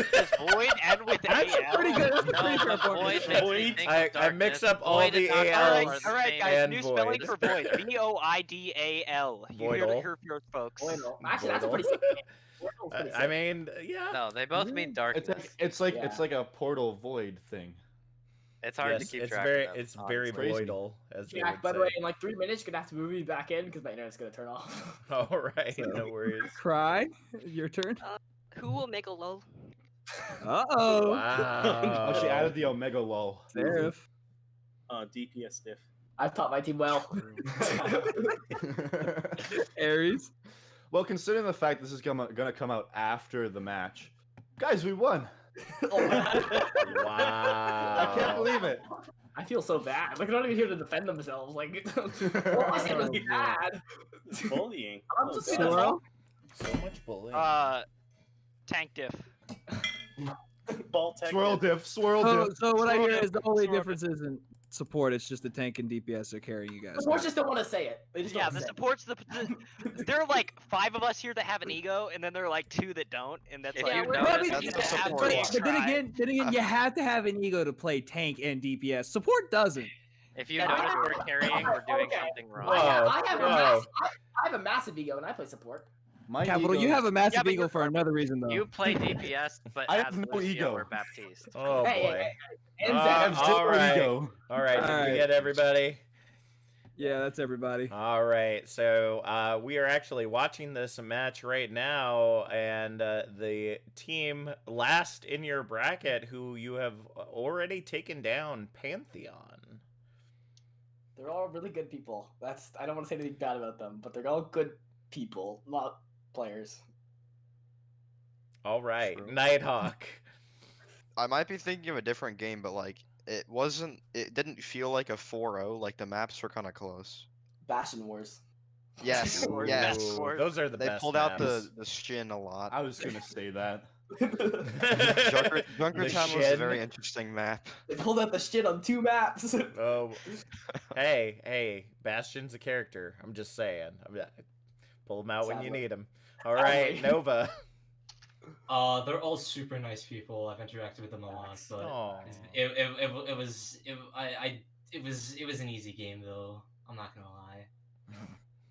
M: Void end with
E: That's a
M: AL?
E: pretty good. That's a
J: No,
E: pretty fair
J: but
E: point.
J: Void
E: to say.
J: makes me think of
A: I mix
J: Darkness.
A: up all
J: Void
A: the
J: and Nocturnal
A: ALs.
J: are the
M: All right,
J: same.
M: guys.
A: and
M: New
A: Void.
M: spelling for Void. Voidal. You heard
A: Voidal.
M: it here first, folks.
D: Bueno. Actually, that's a
A: Voidal.
D: pretty sick name. Voidal's pretty
A: I
D: sick.
A: mean, yeah.
J: No, they both mean Darkness.
L: It's like a portal void thing.
J: It's hard
A: Yes,
J: to keep
A: it's
J: track
A: very
J: of them.
A: it's very
L: Crazy.
A: voidal, as they
D: Yeah,
A: would
D: by the
A: say.
D: way, in like 3 minutes, you're gonna have to move me back in because my internet's gonna turn off.
A: All right, no worries.
E: Cry. Your turn.
K: Who will make a lull?
E: Uh oh.
A: Wow.
L: Oh, she added the Omega Lull.
E: Seraph.
F: DPS diff.
D: I've taught my team well.
E: Aries.
L: Well, considering the fact this is gonna come out after the match, guys, we won.
A: Wow.
L: I can't believe it.
D: I feel so bad. Like they're not even here to defend themselves. Like, all I said was bad.
F: Bullying.
D: I'm just gonna
E: Swirl.
A: So much bullying.
M: Tank diff.
F: Ball tech.
L: Swirl diff. Swirl
E: So,
L: diff.
E: so what I hear
M: Swirl
E: is the only
M: Swirl
E: difference isn't support. It's just the tank and DPS are carrying you guys.
D: Supports just don't want to say it. They just don't
M: Yeah,
D: wanna
M: the
D: say it.
M: supports there are like 5 of us here that have an ego, and then there are like 2 that don't, and that's
J: If
M: like
J: you
K: we're-
J: notice,
E: But,
J: that's
M: you
J: the
M: have
J: support
M: to
J: one.
E: but then
M: try.
E: again, you have to have an ego to play tank and DPS. Support doesn't.
J: If you
M: Yeah,
J: notice
M: I-
J: we're carrying, we're doing
D: Okay.
J: something wrong.
A: Whoa.
D: I have
A: whoa.
D: I have a massive ego and I play support.
L: My
E: Capital,
L: ego-
E: you have a massive
M: but
E: ego
M: you're-
E: for another reason though.
J: You play DPS, but
L: I
J: as
L: have no
J: Lucio
L: ego.
J: or Baptiste.
A: Oh
D: Hey,
A: boy.
D: hey, And
A: Uh,
L: I
D: Zach,
L: have
A: all
L: zero
A: right.
L: ego.
A: All right, did we
E: Alright.
A: get everybody?
E: Yeah, that's everybody.
A: All right, so we are actually watching this match right now, and the team last in your bracket, who you have already taken down, Pantheon.
D: they're all really good people. I don't want to say anything bad about them, but they're all good people, not players.
A: All right,
L: True.
A: Nighthawk.
G: I might be thinking of a different game, but like It didn't feel like a 4-0. Like the maps were kind of close.
D: Bastion Wars.
G: Yes,
J: Or
G: yes.
J: Best Wars.
A: Those are the
G: They
A: best
G: pulled out
A: maps.
G: the shin a lot.
L: I was gonna say that.
G: Junker
A: The
G: Town was a very
A: shin.
G: interesting map.
D: They pulled out the shit on 2 maps.
A: Oh, hey, Bastion's a character. I'm just saying. Pull him out when you
D: Sadly.
A: need him. All right,
D: Sadly.
A: Nova.
I: They're all super nice people. I've interacted with them a lot, but
A: Aw.
I: it was an easy game though. I'm not gonna lie.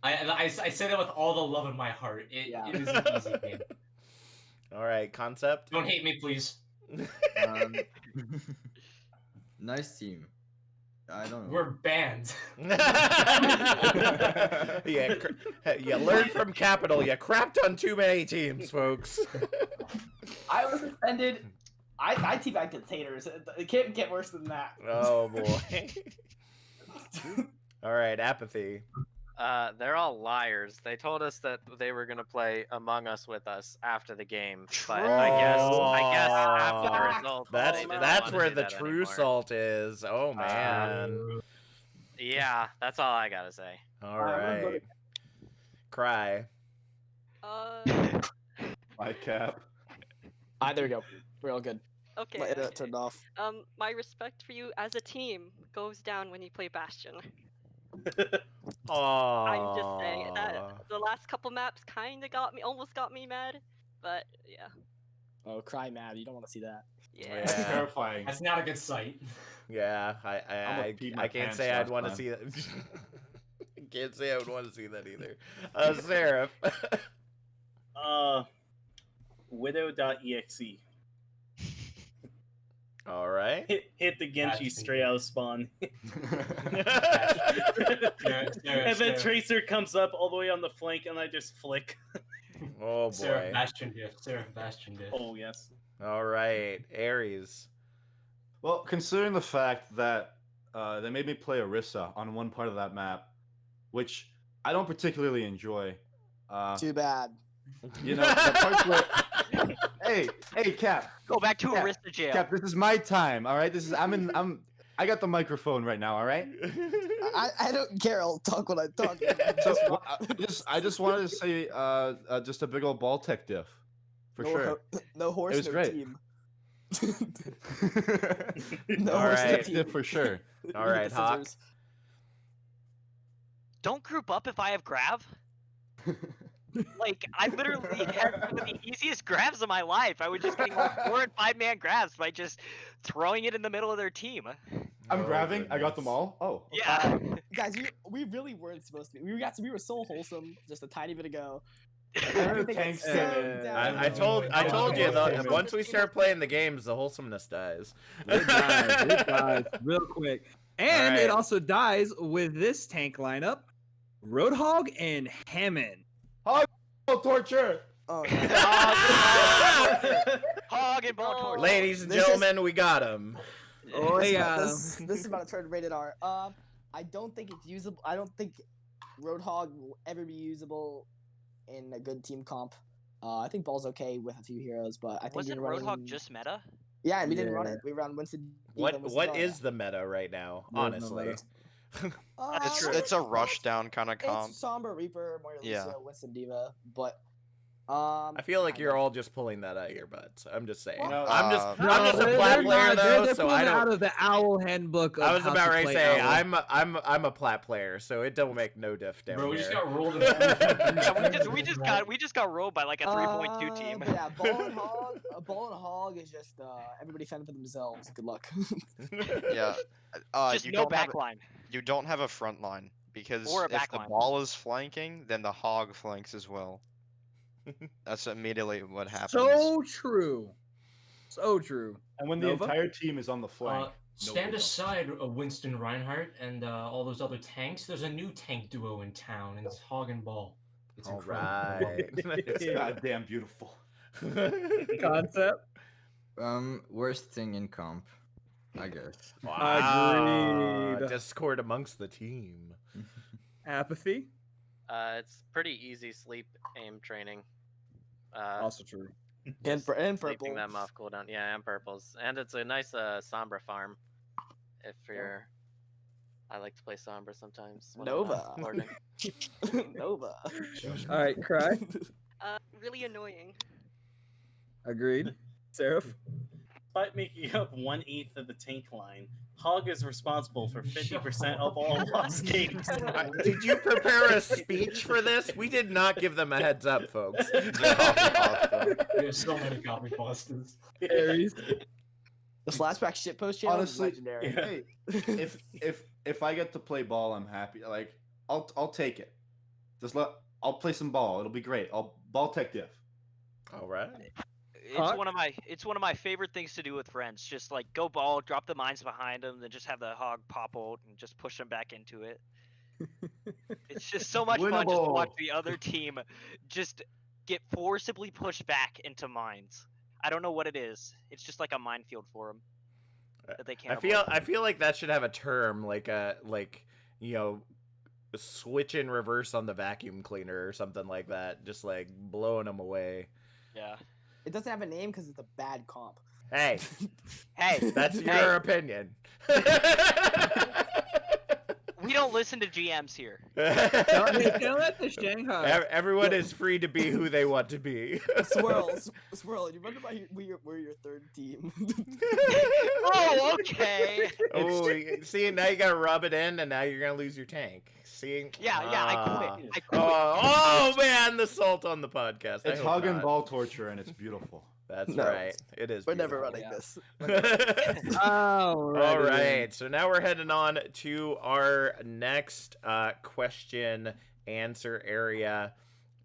I: I say that with all the love in my heart. It was an easy game.
A: All right, concept.
I: Don't hate me, please.
H: Nice team. I don't know.
I: We're banned.
A: Yeah, you learned from Capital. You crapped on too many teams, folks.
D: I was offended. I teabagged the taters. It can't get worse than that.
A: Oh boy. All right, apathy.
J: They're all liars. They told us that they were gonna play Among Us with us after the game, but I guess after the results, they didn't
A: That's
J: wanna
A: where
J: do
A: the
J: that
A: true
J: anymore.
A: salt is. Oh man.
J: Yeah, that's all I gotta say.
A: All right. Cry.
L: My cap.
B: There we go. We're all good.
K: Okay.
B: My internet turned off.
K: My respect for you as a team goes down when you play Bastion.
A: Aww.
K: I'm just saying that the last couple maps kind of almost got me mad, but yeah.
B: Oh, cry mad. You don't want to see that.
K: Yeah.
L: That's terrifying.
I: That's not a good sight.
A: Yeah, I can't
L: pants
A: say I'd
L: last
A: want to
L: time.
A: see that. I can't say I would want to see that either. Seraph.
F: Widow.exe.
A: All right.
F: Hit the Genji straight out of spawn.
I: Sarah,
F: And then Tracer comes up all the way on the flank, and I just flick.
A: Oh
I: Sarah
A: boy.
I: Bastion diff. Sarah Bastion diff.
F: Oh yes.
A: All right, Aries.
L: Well, considering the fact that they made me play Orisa on one part of that map, which I don't particularly enjoy.
B: Too bad.
L: You know, the parts where hey, Cap.
M: Go back to
L: Cap,
M: Arista jail.
L: Cap, this is my time, all right? I got the microphone right now, all right?
B: I don't care. I'll talk when I talk.
L: So I just wanted to say just a big old ball tech diff, for sure.
B: No horse,
L: It was
B: no
L: great.
B: team.
A: All right.
L: Diff for sure.
A: All right, Hawk.
M: Don't group up if I have grav. Like, I literally had some of the easiest grabs of my life. I was just getting like 4 and 5 man grabs by just throwing it in the middle of their team.
L: I'm grabbing. I got them all. Oh.
M: Yeah.
B: Guys, we really weren't supposed to be. We were so wholesome just a tiny bit ago.
L: Tanks
A: I told you though. Once we start playing the games, the wholesomeness dies.
E: It dies real quick. And
A: All right.
E: it also dies with this tank lineup: Roadhog and Hammond.
L: Hog torture.
B: Oh,
M: Hog and ball torture.
A: Ladies and gentlemen, we got him.
E: Oh yeah.
B: This is about to turn rated R. I don't think it's usable. I don't think Roadhog will ever be usable in a good team comp. I think Ball's okay with a few heroes, but I think
M: Wasn't
B: we're
M: Roadhog
B: running...
M: just meta?
B: Yeah, we didn't run it. We ran Winston.
A: What is the meta right now? Honestly.
G: It's a rush down kind of comp.
B: It's Sombra Reaper, Moira
G: Yeah.
B: Lucio, Winston Diva, but
A: I feel like you're all just pulling that out of your butts. I'm just saying.
B: Well,
A: I'm just a
E: they're
A: plat
E: not.
A: player though,
E: They're
A: so
E: pulling
A: I
E: it out
A: don't.
E: of the Owl handbook. Of
A: I was
E: how
A: about
E: to
A: ready to
E: play
A: say
E: Owl.
A: I'm a plat player, so it don't make no diff down
I: Bro, we
A: here.
I: just got rolled in
M: Yeah, we just got rolled by like a 3.2 team.
B: But yeah, Ball and Hog is just everybody fend for themselves. Good luck.
G: Yeah.
M: Just
G: you
M: no
G: don't have
M: backline.
G: You don't have a front line because
M: Or a
G: if the
M: backline.
G: ball is flanking, then the hog flanks as well. That's immediately what happens.
E: So true. So true.
L: And when the
E: Nova?
L: entire team is on the flank.
I: Stand aside, Winston Reinhardt and all those other tanks. There's a new tank duo in town, and it's Hog and Ball. It's
A: All
I: incredible.
A: right.
L: It's goddamn beautiful.
E: Concept.
H: Worst thing in comp, I guess.
A: Wow.
E: Agreed.
A: Discord amongst the team.
E: Apathy.
J: It's pretty easy sleep aim training.
E: Also true.
B: And
J: sleeping
B: purple.
J: them off cooldown. Yeah, and purples. And it's a nice Sombra farm. if you're. I like to play Sombra sometimes. when
B: Nova.
J: I'm not recording.
B: Nova.
E: All right, Cry.
K: Really annoying.
E: Agreed. Seraph.
F: Despite making up 1/8 of the tank line, Hog is responsible for 50% of all lost games.
A: Did you prepare a speech for this? We did not give them a heads up, folks.
I: There's so many copy pastors.
E: Aries.
B: The Flashback shitpost challenge is
L: Honestly,
B: legendary.
L: hey, if I get to play ball, I'm happy. Like I'll take it. I'll play some ball. It'll be great. I'll ball tech diff.
A: All right.
M: It's one of my favorite things to do with friends. Just like go ball, drop the mines behind them, then just have the hog pop out and just push them back into it. It's just so much fun just to watch the other team just get forcibly pushed back into mines. I don't know what it is. It's just like a minefield for them that they can't.
A: I feel like that should have a term, like switch in reverse on the vacuum cleaner or something like that, just like blowing them away.
M: Yeah.
B: It doesn't have a name because it's a bad comp.
A: Hey,
M: Hey,
A: that's your opinion.
M: We don't listen to GMs here.
E: Don't let the Shanghai.
A: Everyone is free to be who they want to be.
B: Swirl. You remember we're your third team.
M: Oh, okay.
A: Oh, see, now you gotta rub it in, and now you're gonna lose your tank. See?
M: Yeah, I quit.
A: Oh man, the salt on the podcast.
L: It's hog and ball torture, and it's beautiful.
A: That's
B: No.
A: right. It is.
B: We're never
A: beautiful.
B: running this.
A: All right. So now we're heading on to our next question answer area,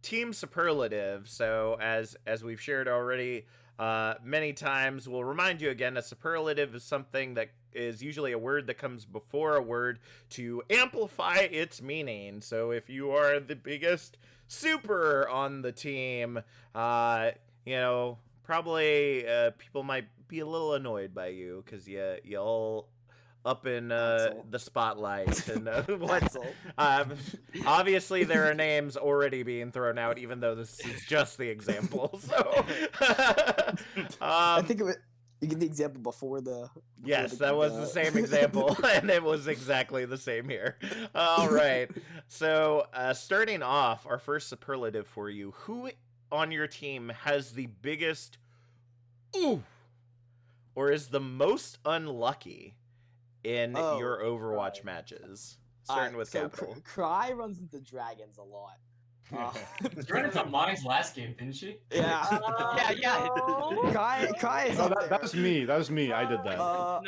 A: team superlative. So as we've shared already many times, we'll remind you again, a superlative is something that is usually a word that comes before a word to amplify its meaning. So if you are the biggest super on the team, probably people might be a little annoyed by you because you all up in the spotlight and what? Obviously, there are names already being thrown out, even though this is just the example. So,
B: I think you get the example before the.
A: Yes, that was the same example, and it was exactly the same here. All right. So, starting off, our first superlative for you: who on your team has the biggest ooh or is the most unlucky in your Overwatch matches? Starting with Capital.
B: Cry runs into dragons a lot.
I: She ran into mines last game, didn't she?
B: Yeah.
M: Yeah.
B: Cry is
L: that was me. That was me. I did that.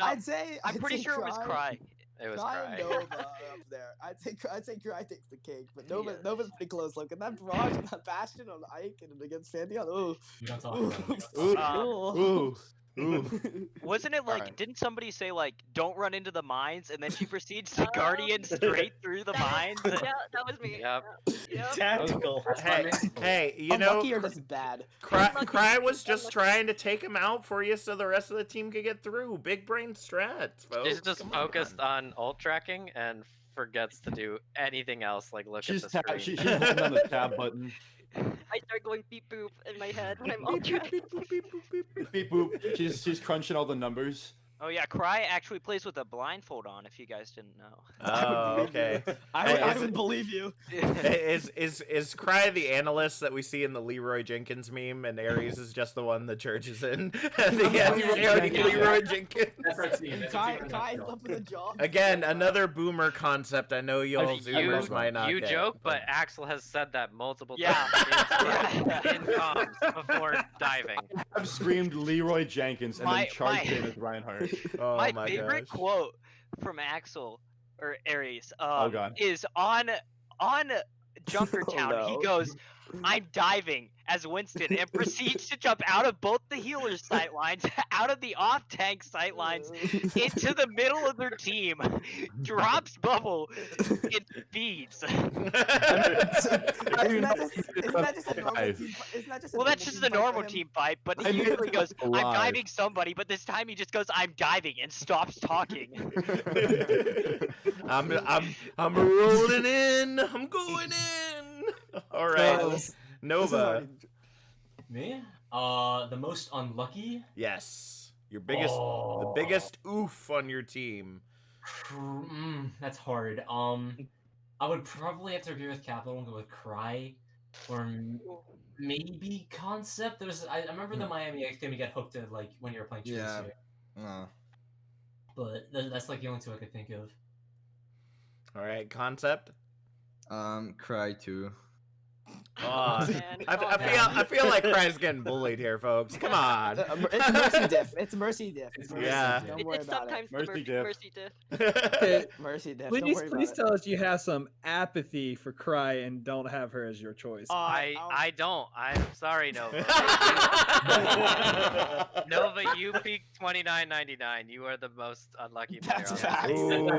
B: I'd say
M: I'm pretty sure it was Cry.
J: It was
B: Cry
J: Cry.
B: and Nova are up there. I'd say Cry takes the cake, but Nova's pretty close. Look at that barrage and that bastion on Ike and against Sandion. Ooh.
I: You don't talk about it.
M: Wasn't it like, didn't somebody say like, don't run into the mines, and then she proceeds to Guardian straight through the mines?
K: Yeah, that was me.
J: Yep.
F: Tactical.
A: Hey, you
B: Unlucky
A: know,
B: or just bad?
A: Cry was just trying to take him out for you so the rest of the team could get through. Big brain strats, folks.
J: She's just focused on ult tracking and forgets to do anything else, like look at the screen.
L: She's holding on the tab button.
K: I start going beep boop in my head when I'm all trapped.
L: Beep boop. She's crunching all the numbers.
M: Oh yeah, Cry actually plays with a blindfold on. If you guys didn't know.
A: Oh, okay.
B: I would believe you.
A: Is Cry the analyst that we see in the Leroy Jenkins meme, and Aries is just the one that charges in? Leroy Jenkins.
I: That's our team. That's our team.
B: Kai's up with a job.
A: Again, another boomer concept. I know y'all Zoomers might not
J: You
A: get,
J: joke, but Axel has said that multiple
M: Yeah.
J: times in comms before diving.
L: I've screamed Leroy Jenkins and then charged in as Reinhardt.
A: Oh
M: my favorite
A: gosh.
M: quote from Axel or Aries
L: God.
M: is on Junkertown.
B: Oh, no.
M: He goes, "I'm diving," as Winston, and proceeds to jump out of both the healer sight lines, out of the off tank sight lines, into the middle of their team, drops bubble, and feeds.
B: Isn't that just a normal team? Isn't that just a
M: Well, that's just the
B: fight for
M: normal
B: him?
M: team fight, but
L: I
M: he
L: made
M: usually
L: it
M: goes, "I'm
L: alive."
M: diving somebody," but this time he just goes, "I'm diving," and stops talking.
A: I'm rolling in. I'm going in. All right, Nova.
I: Me? The most unlucky?
A: Yes, your biggest, the biggest oof on your team.
I: That's hard. I would probably have to agree with Capital and go with Cry, or maybe Concept. I remember the Miami X game you got hooked to like when you were playing
H: Yeah.
I: Tracer,
H: No.
I: but that's like the only two I could think of.
A: All right, Concept.
H: Cry too.
A: Oh,
K: man,
A: I
K: calm down.
A: feel like Cry's getting bullied here, folks. Come on.
B: It's mercy diff. It's mercy diff.
I: It's
B: Mercy
A: Yeah.
B: diff. Don't worry
K: It's
B: about
K: sometimes the
L: Mercy
K: mercy
L: diff.
K: diff.
E: Okay,
B: Mercy diff. Don't
E: please,
B: worry
E: please
B: about it.
E: tell us you have some apathy for Cry and don't have her as your choice.
J: I don't. I'm sorry, Nova. Nova, you peaked 29.99. You are the most unlucky player.
B: That's
J: on
B: a
J: the
B: fact.
J: team.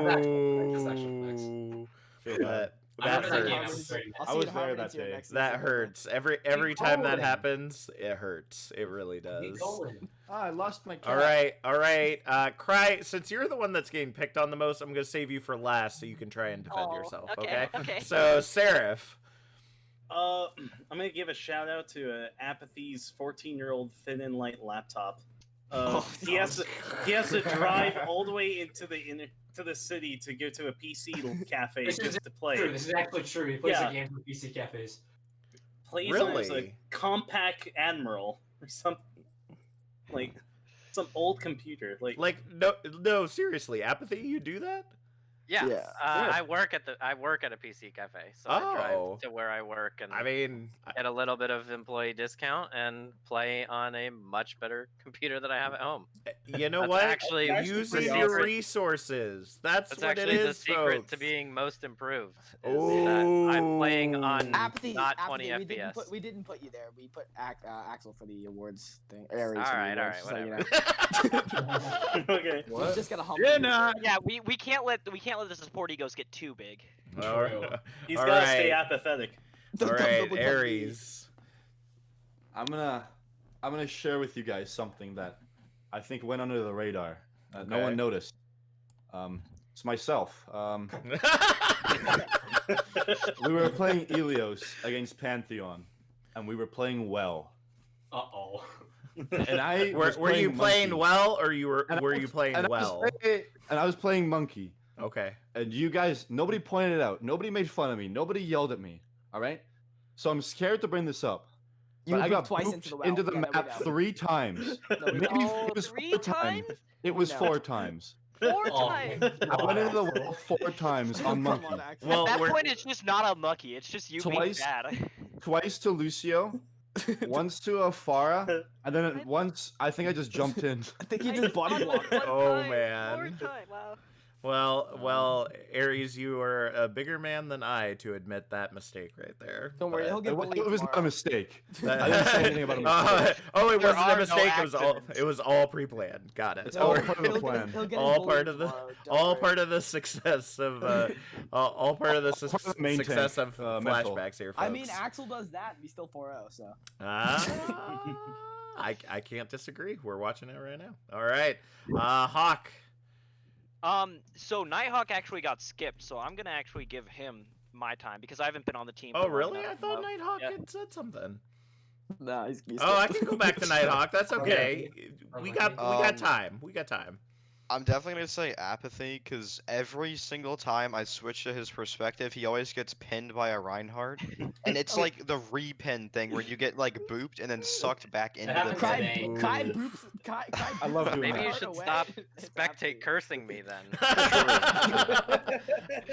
A: Ooh.
L: Feel bad.
A: That
I: remember that game,
A: hurts.
L: I was there that day.
A: That hurts. Every time that happens, it hurts. It really does.
L: I lost my cat.
A: All right. Cry, since you're the one that's getting picked on the most, I'm gonna save you for last so you can try and defend yourself. Okay.
K: Okay.
A: So, Seraph.
F: I'm gonna give a shout out to Apathy's 14-year-old thin and light laptop. He has to drive all the way into the city to go to a PC cafe just to play.
I: True. This is actually true. He plays
F: Yeah.
I: a game for PC cafes.
F: Plays
A: Really?
F: as a compact Admiral or something, like some old computer.
A: Like no, seriously, Apathy, you do that?
J: Yeah.
B: Yeah.
J: I work at a PC cafe, so I
A: Oh.
J: drive to where I work and
A: I mean,
J: get a little bit of employee discount and play on a much better computer that I have at home.
A: you know
J: That's
A: what?
J: actually
A: Using
J: the
A: your
J: secret-
A: resources. That's what it
J: actually the
A: is,
J: secret
A: folks.
J: to being most improved. Is that I'm playing on
B: Apathy.
J: not
B: Apathy,
J: 20
B: we didn't
J: FPS.
B: we didn't put you there. We put Axel for the awards thing. Aries
J: All
B: for the
J: right,
B: awards, so, you
J: whatever.
B: know.
F: Okay.
B: You just gotta humble.
M: Yeah, we can't let the support egos get too big.
A: All right.
F: He's
A: All
F: gotta stay
A: right.
F: apathetic.
A: All right, Aries.
L: I'm gonna share with you guys something that I think went under the radar. No
A: Okay.
L: one noticed. It's myself. We were playing Ilios against Pantheon, and we were playing well.
I: Uh-oh.
L: And I was
A: Were you playing
L: Monkey.
A: well, or
L: And I
A: were you
L: was-
A: playing
L: and I was
A: well?
L: and I was playing Monkey.
A: Okay.
L: And you guys, nobody pointed it out. Nobody made fun of me. Nobody yelled at me. All right. So I'm scared to bring this up.
B: You
L: But I
B: moved
L: got
B: twice
L: booped
B: into the well.
L: into the
B: Yeah, no, we
L: map
B: know.
L: 3 times.
B: No, we
L: Maybe
B: know.
L: it was
K: 3
L: 4 times. It was
B: know.
L: 4 times.
K: 4
I: Oh,
K: times.
L: I went into the well 4 times on
B: Come
L: Monkey.
B: on, Axel.
A: Well,
M: At that
A: we're-
M: point, it's just not unlucky. It's just you being
L: Twice?
M: bad.
L: Twice to Lucio, once to Farah, and then once I think I just jumped in.
B: I think you
K: I
B: just body
K: won
B: blocked.
K: one
A: Oh,
K: time,
A: man.
K: 4 time. Wow.
A: Well, Aries, you are a bigger man than I to admit that mistake right there.
B: Don't worry,
A: But-
B: he'll get bullied
L: It was not a
B: tomorrow.
L: mistake. I didn't say anything about a mistake.
A: Oh, it
M: There
A: wasn't
M: are
A: a
M: no
A: mistake.
M: accidents.
A: It was all pre-planned. Got it.
L: It's all
A: Or-
L: part of the
B: He'll get his-
L: plan.
B: he'll get his
A: all
B: bullied
A: part of the
B: tomorrow, don't
A: all
B: worry.
A: part of the success of all part of the
L: Part of the main
A: success
L: tank,
A: of
L: mental.
A: flashbacks here, folks.
B: I mean, Axel does that, and he's still 4-0. So
A: I can't disagree. We're watching it right now. All right, Hawk.
M: So Nighthawk actually got skipped, so I'm gonna actually give him my time because I haven't been on the team.
A: Oh,
M: for long
A: really?
M: enough
A: I
M: to
A: thought
M: know.
A: Nighthawk
M: Yeah.
A: had said something.
B: nah, he's
A: Oh, I can go back to Nighthawk. That's okay. We got
G: Um,
A: time. We got time.
G: I'm definitely gonna say apathy because every single time I switch to his perspective, he always gets pinned by a Reinhardt, and it's like the repin thing where you get like booped and then sucked back into the
I: happens
G: pin.
I: today.
B: Kai boops. Kai
L: I love doing
J: Maybe
L: that.
J: you should stop spectate cursing me then.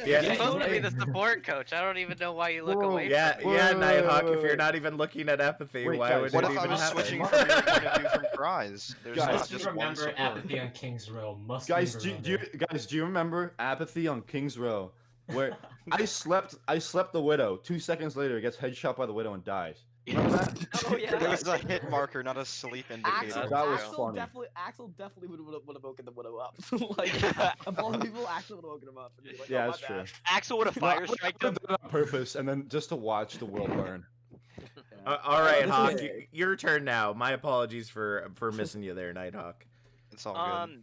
A: Yeah,
J: You're supposed to be the support coach. I don't even know why you look away
A: yeah,
J: from me.
A: yeah,
L: Whoa.
A: Nighthawk. If you're not even looking at apathy,
L: Wait,
A: why
L: guys,
A: would
G: What
A: it
G: if
A: even
G: I was
A: happen?
G: switching from your point of view from Cries? There's
L: Guys,
G: not
I: Must
G: just
I: you
G: one
I: remember
G: support.
I: Apathy on King's Row. Must
L: Guys,
I: you
L: do you remember Apathy on King's Row, where I slept the Widow. 2 seconds later, gets headshot by the Widow and dies. Remember that?
K: Oh yeah.
G: It was a hit marker, not a sleep indicator.
L: That was
B: Axel
L: funny.
B: definitely would have woken the Widow up. Like of all people, Axel would have woken him up. And be like,
L: Yeah,
B: oh,
L: that's
B: my
L: true.
B: bad.
M: Axel would have
L: No, I
M: fire
L: would've
M: striked
L: done
M: him.
L: it on purpose, and then just to watch the world burn.
A: All right,
B: This
A: Hawk,
B: is-
A: your turn now. My apologies for missing you there, Nighthawk.
G: It's all good.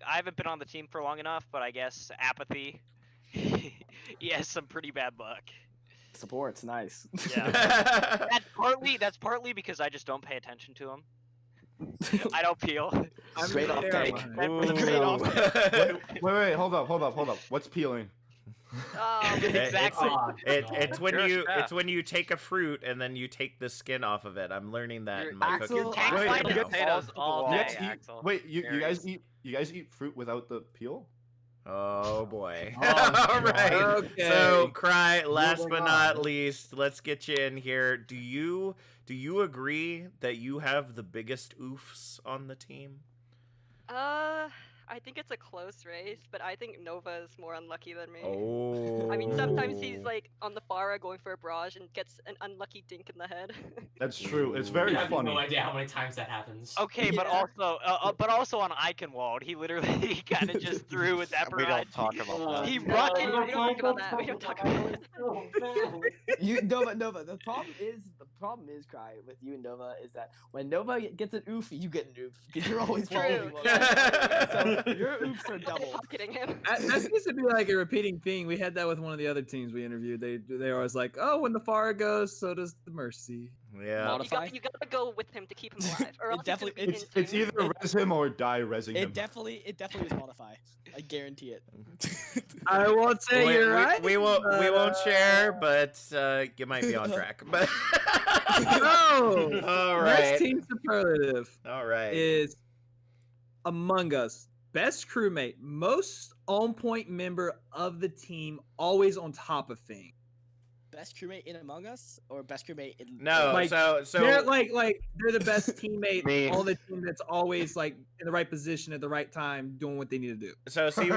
M: I haven't been on the team for long enough, but I guess apathy. He has some pretty bad luck.
B: Support's nice.
M: Yeah. That's partly because I just don't pay attention to him. I don't peel.
E: I'm
B: Straight off
E: there
B: cake.
E: behind.
B: Straight off cake.
L: Wait, hold up. What's peeling?
M: Exactly.
A: It's when
M: You're a
A: you
M: chef.
A: take a fruit and then you take the skin off of it. I'm learning that
M: You're-
A: in my
B: Axel,
A: cooking
M: Tank
A: class
L: Wait,
A: right
M: finding
L: you
A: now.
M: potatoes
J: Balls
M: to the
J: all
M: wall.
L: You
J: day,
L: guys eat,
J: Axel.
L: wait, you guys
J: Berries.
L: eat fruit without the peel?
A: Oh boy.
L: Oh,
A: All right.
E: Okay.
A: So, Cry, last
L: Moving
A: but not
L: on.
A: least, let's get you in here. Do you agree that you have the biggest oofs on the team?
K: I think it's a close race, but I think Nova is more unlucky than me.
A: Oh.
K: I mean, sometimes he's like on the Pharah going for a barrage and gets an unlucky dink in the head.
L: That's true. It's very
I: You have
L: funny.
I: no idea how many times that happens.
M: Okay, but also on Eichenwald, he literally kind of just threw with that
G: We
M: barrage.
G: don't talk about that.
M: He
K: No,
M: rocked.
K: we don't talk about that. We don't talk about that.
B: You Nova. The problem is, Cry, with you and Nova is that when Nova gets an oof, you get an oof because you're always
K: True.
B: following him. So your oofs are double.
K: Pocketing him.
E: That seems to be like a repeating thing. We had that with one of the other teams we interviewed. They were always like, "Oh, when the fire goes, so does the mercy."
A: Yeah.
B: Modify.
K: You gotta go with him to keep him alive, or else he's gonna be
L: It's
K: into-
L: either res him or die resing him.
B: It definitely is modify. I guarantee it.
E: I won't say you're right.
A: We won't share, but you might be on track. But
E: No.
A: all
E: Next
A: right.
E: team superlative
A: All right.
E: is Among Us. Best crewmate, most on point member of the team, always on top of things.
B: Best crewmate in Among Us or best crewmate in
A: No,
E: Like,
A: so
E: they're they're the best teammate
G: Me.
E: on the team that's always like in the right position at the right time, doing what they need to do.
A: So see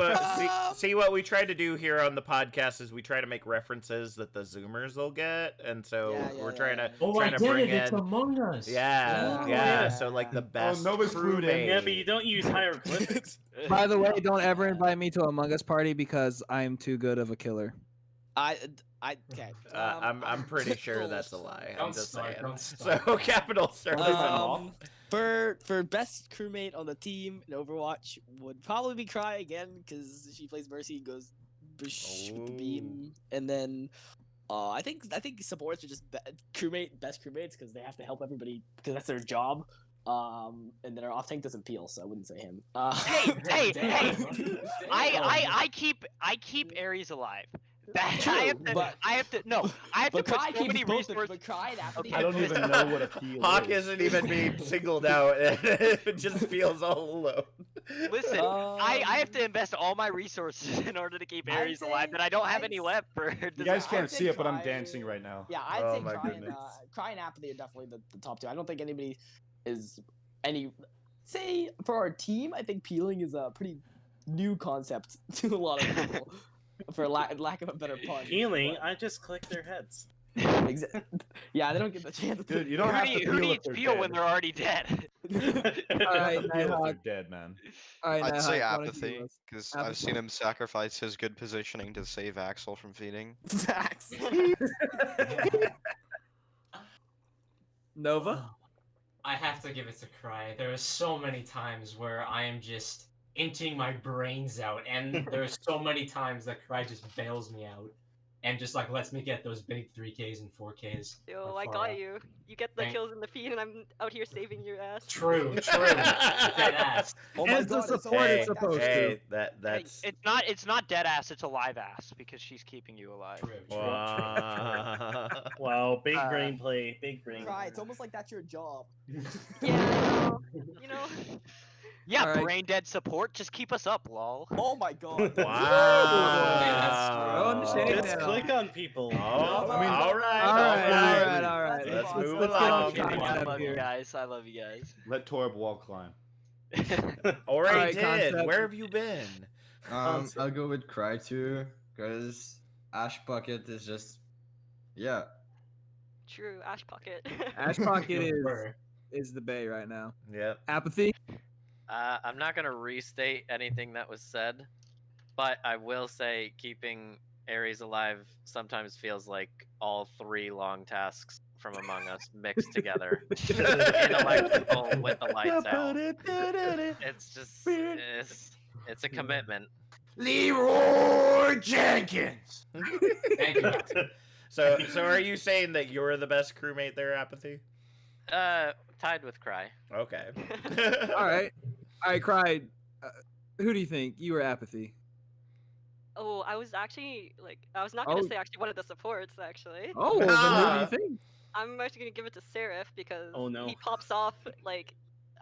A: what we try to do here on the podcast is we try to make references that the Zoomers will get, and so we're trying to bring in.
I: Among Us.
A: Yeah,
B: Oh,
A: yeah.
B: yeah.
A: So like the best.
L: Nova's clued in.
A: crewmate.
F: Yeah, but you don't use hieroglyphics.
E: By the way, don't ever invite me to Among Us party because I'm too good of a killer.
B: Okay.
A: I'm pretty sure that's a lie. I'm
I: Don't
A: just
I: start,
A: saying.
I: don't
A: So
I: start.
A: capital start.
B: For best crewmate on the team in Overwatch would probably be Cry again because she plays Mercy and goes bish with the beam, and then I think supports are just best crewmates because they have to help everybody because that's their job. And then our off tank doesn't peel, so I wouldn't say him.
M: Hey! I keep Ares alive.
B: True,
M: I have to
B: but
M: put
B: Cry
M: so many
B: keeps both.
M: resources.
B: But Cry and Apathy.
L: I don't even know what a peel
A: Hawk
L: is.
A: isn't even being singled out. It just feels all alone.
M: Listen, I have to invest all my resources in order to keep
B: I'd
M: Ares alive,
B: say-
M: and I don't have
B: I'd
M: any
B: s-
M: left for.
L: You guys
B: I'd
L: can't
B: say
L: see it, but I'm
B: Cry-
L: dancing right now.
B: Yeah, I'd
A: Oh
B: say
A: my
B: Cry
A: goodness.
B: Cry and Apathy are definitely the top two. I don't think anybody is any. Say for our team, I think peeling is a pretty new concept to a lot of people. For lack of a better pun.
F: Healing, I just click their heads.
B: Yeah, they don't get the chance.
L: Dude, you don't have to
M: Who
L: peel if
M: needs
L: they're
M: peel
L: dead.
M: when they're already dead?
E: All right,
L: Peel if
E: Nighthawk.
L: they're dead, man.
E: All right,
G: I'd say
E: Nighthawk, why don't you
G: apathy,
E: give us-
G: because I've
E: Apathy?
G: seen him sacrifice his good positioning to save Axel from feeding.
B: Facts.
E: Nova.
I: I have to give it to Cry. There are so many times where I am just inting my brains out, and there are so many times that Cry just bails me out and just like lets me get those big 3Ks and 4Ks.
K: Yo,
I: or
K: I
I: 4
K: got
I: out.
K: you. You get the
I: Thank-
K: kills in the feed, and I'm out here saving your ass.
I: True. Dead ass.
B: Oh my
E: As the
B: god, it's
E: support
B: almost
E: it's
B: like
E: supposed
A: Hey,
E: to.
A: that's.
M: It's not dead ass. It's alive ass because she's keeping you alive.
I: True.
A: Wow.
F: Wow, big brain play, big brain.
B: Cry. It's almost like that's your job.
K: Yeah, you know.
M: Yeah,
E: Alright.
M: brain dead support. Just keep us up, lol.
B: Oh my god.
A: Wow.
F: Just click on people.
A: Oh, all right.
E: All right, all right.
A: Let's
B: Let's
A: move
E: get
A: along.
E: on
M: I
E: top
M: love you
E: here.
M: guys. I love you guys.
L: Let Torb wall climb.
A: Already
E: Alright,
A: did.
E: Concept.
A: Where have you been?
H: I'll go with Cry too, because Ash Bucket is just, yeah.
K: True, Ash Pocket.
E: Ash Pocket
I: Word.
E: is the bay right now.
A: Yep.
E: Apathy.
J: I'm not gonna restate anything that was said, but I will say keeping Ares alive sometimes feels like all 3 long tasks from Among Us mixed together in electrical with the lights out. It's just it's a commitment.
L: Leroy Jenkins.
I: Thank you.
A: So are you saying that you're the best crewmate there, Apathy?
J: Tied with Cry.
A: Okay.
E: All right, Cry. Who do you think? You or Apathy?
K: Oh, I was actually I was not gonna
E: Oh.
K: say actually one of the supports actually.
E: Oh, well, then who do
A: Ah.
E: you think?
K: I'm actually gonna give it to Seraph because
F: Oh, no.
K: he pops off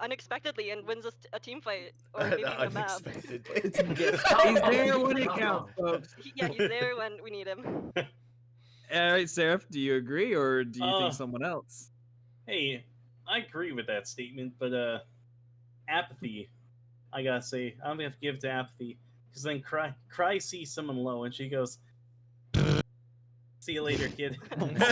K: unexpectedly and wins us a team fight or maybe even a map.
A: Unexpectedly.
E: He's there when it counts, folks.
K: Yeah, he's there when we need him.
E: All right, Seraph, do you agree or do you think someone else?
F: Hey, I agree with that statement, but Apathy, I gotta say, I'm gonna have to give it to Apathy because then Cry sees someone low and she goes, "See you later, kid." And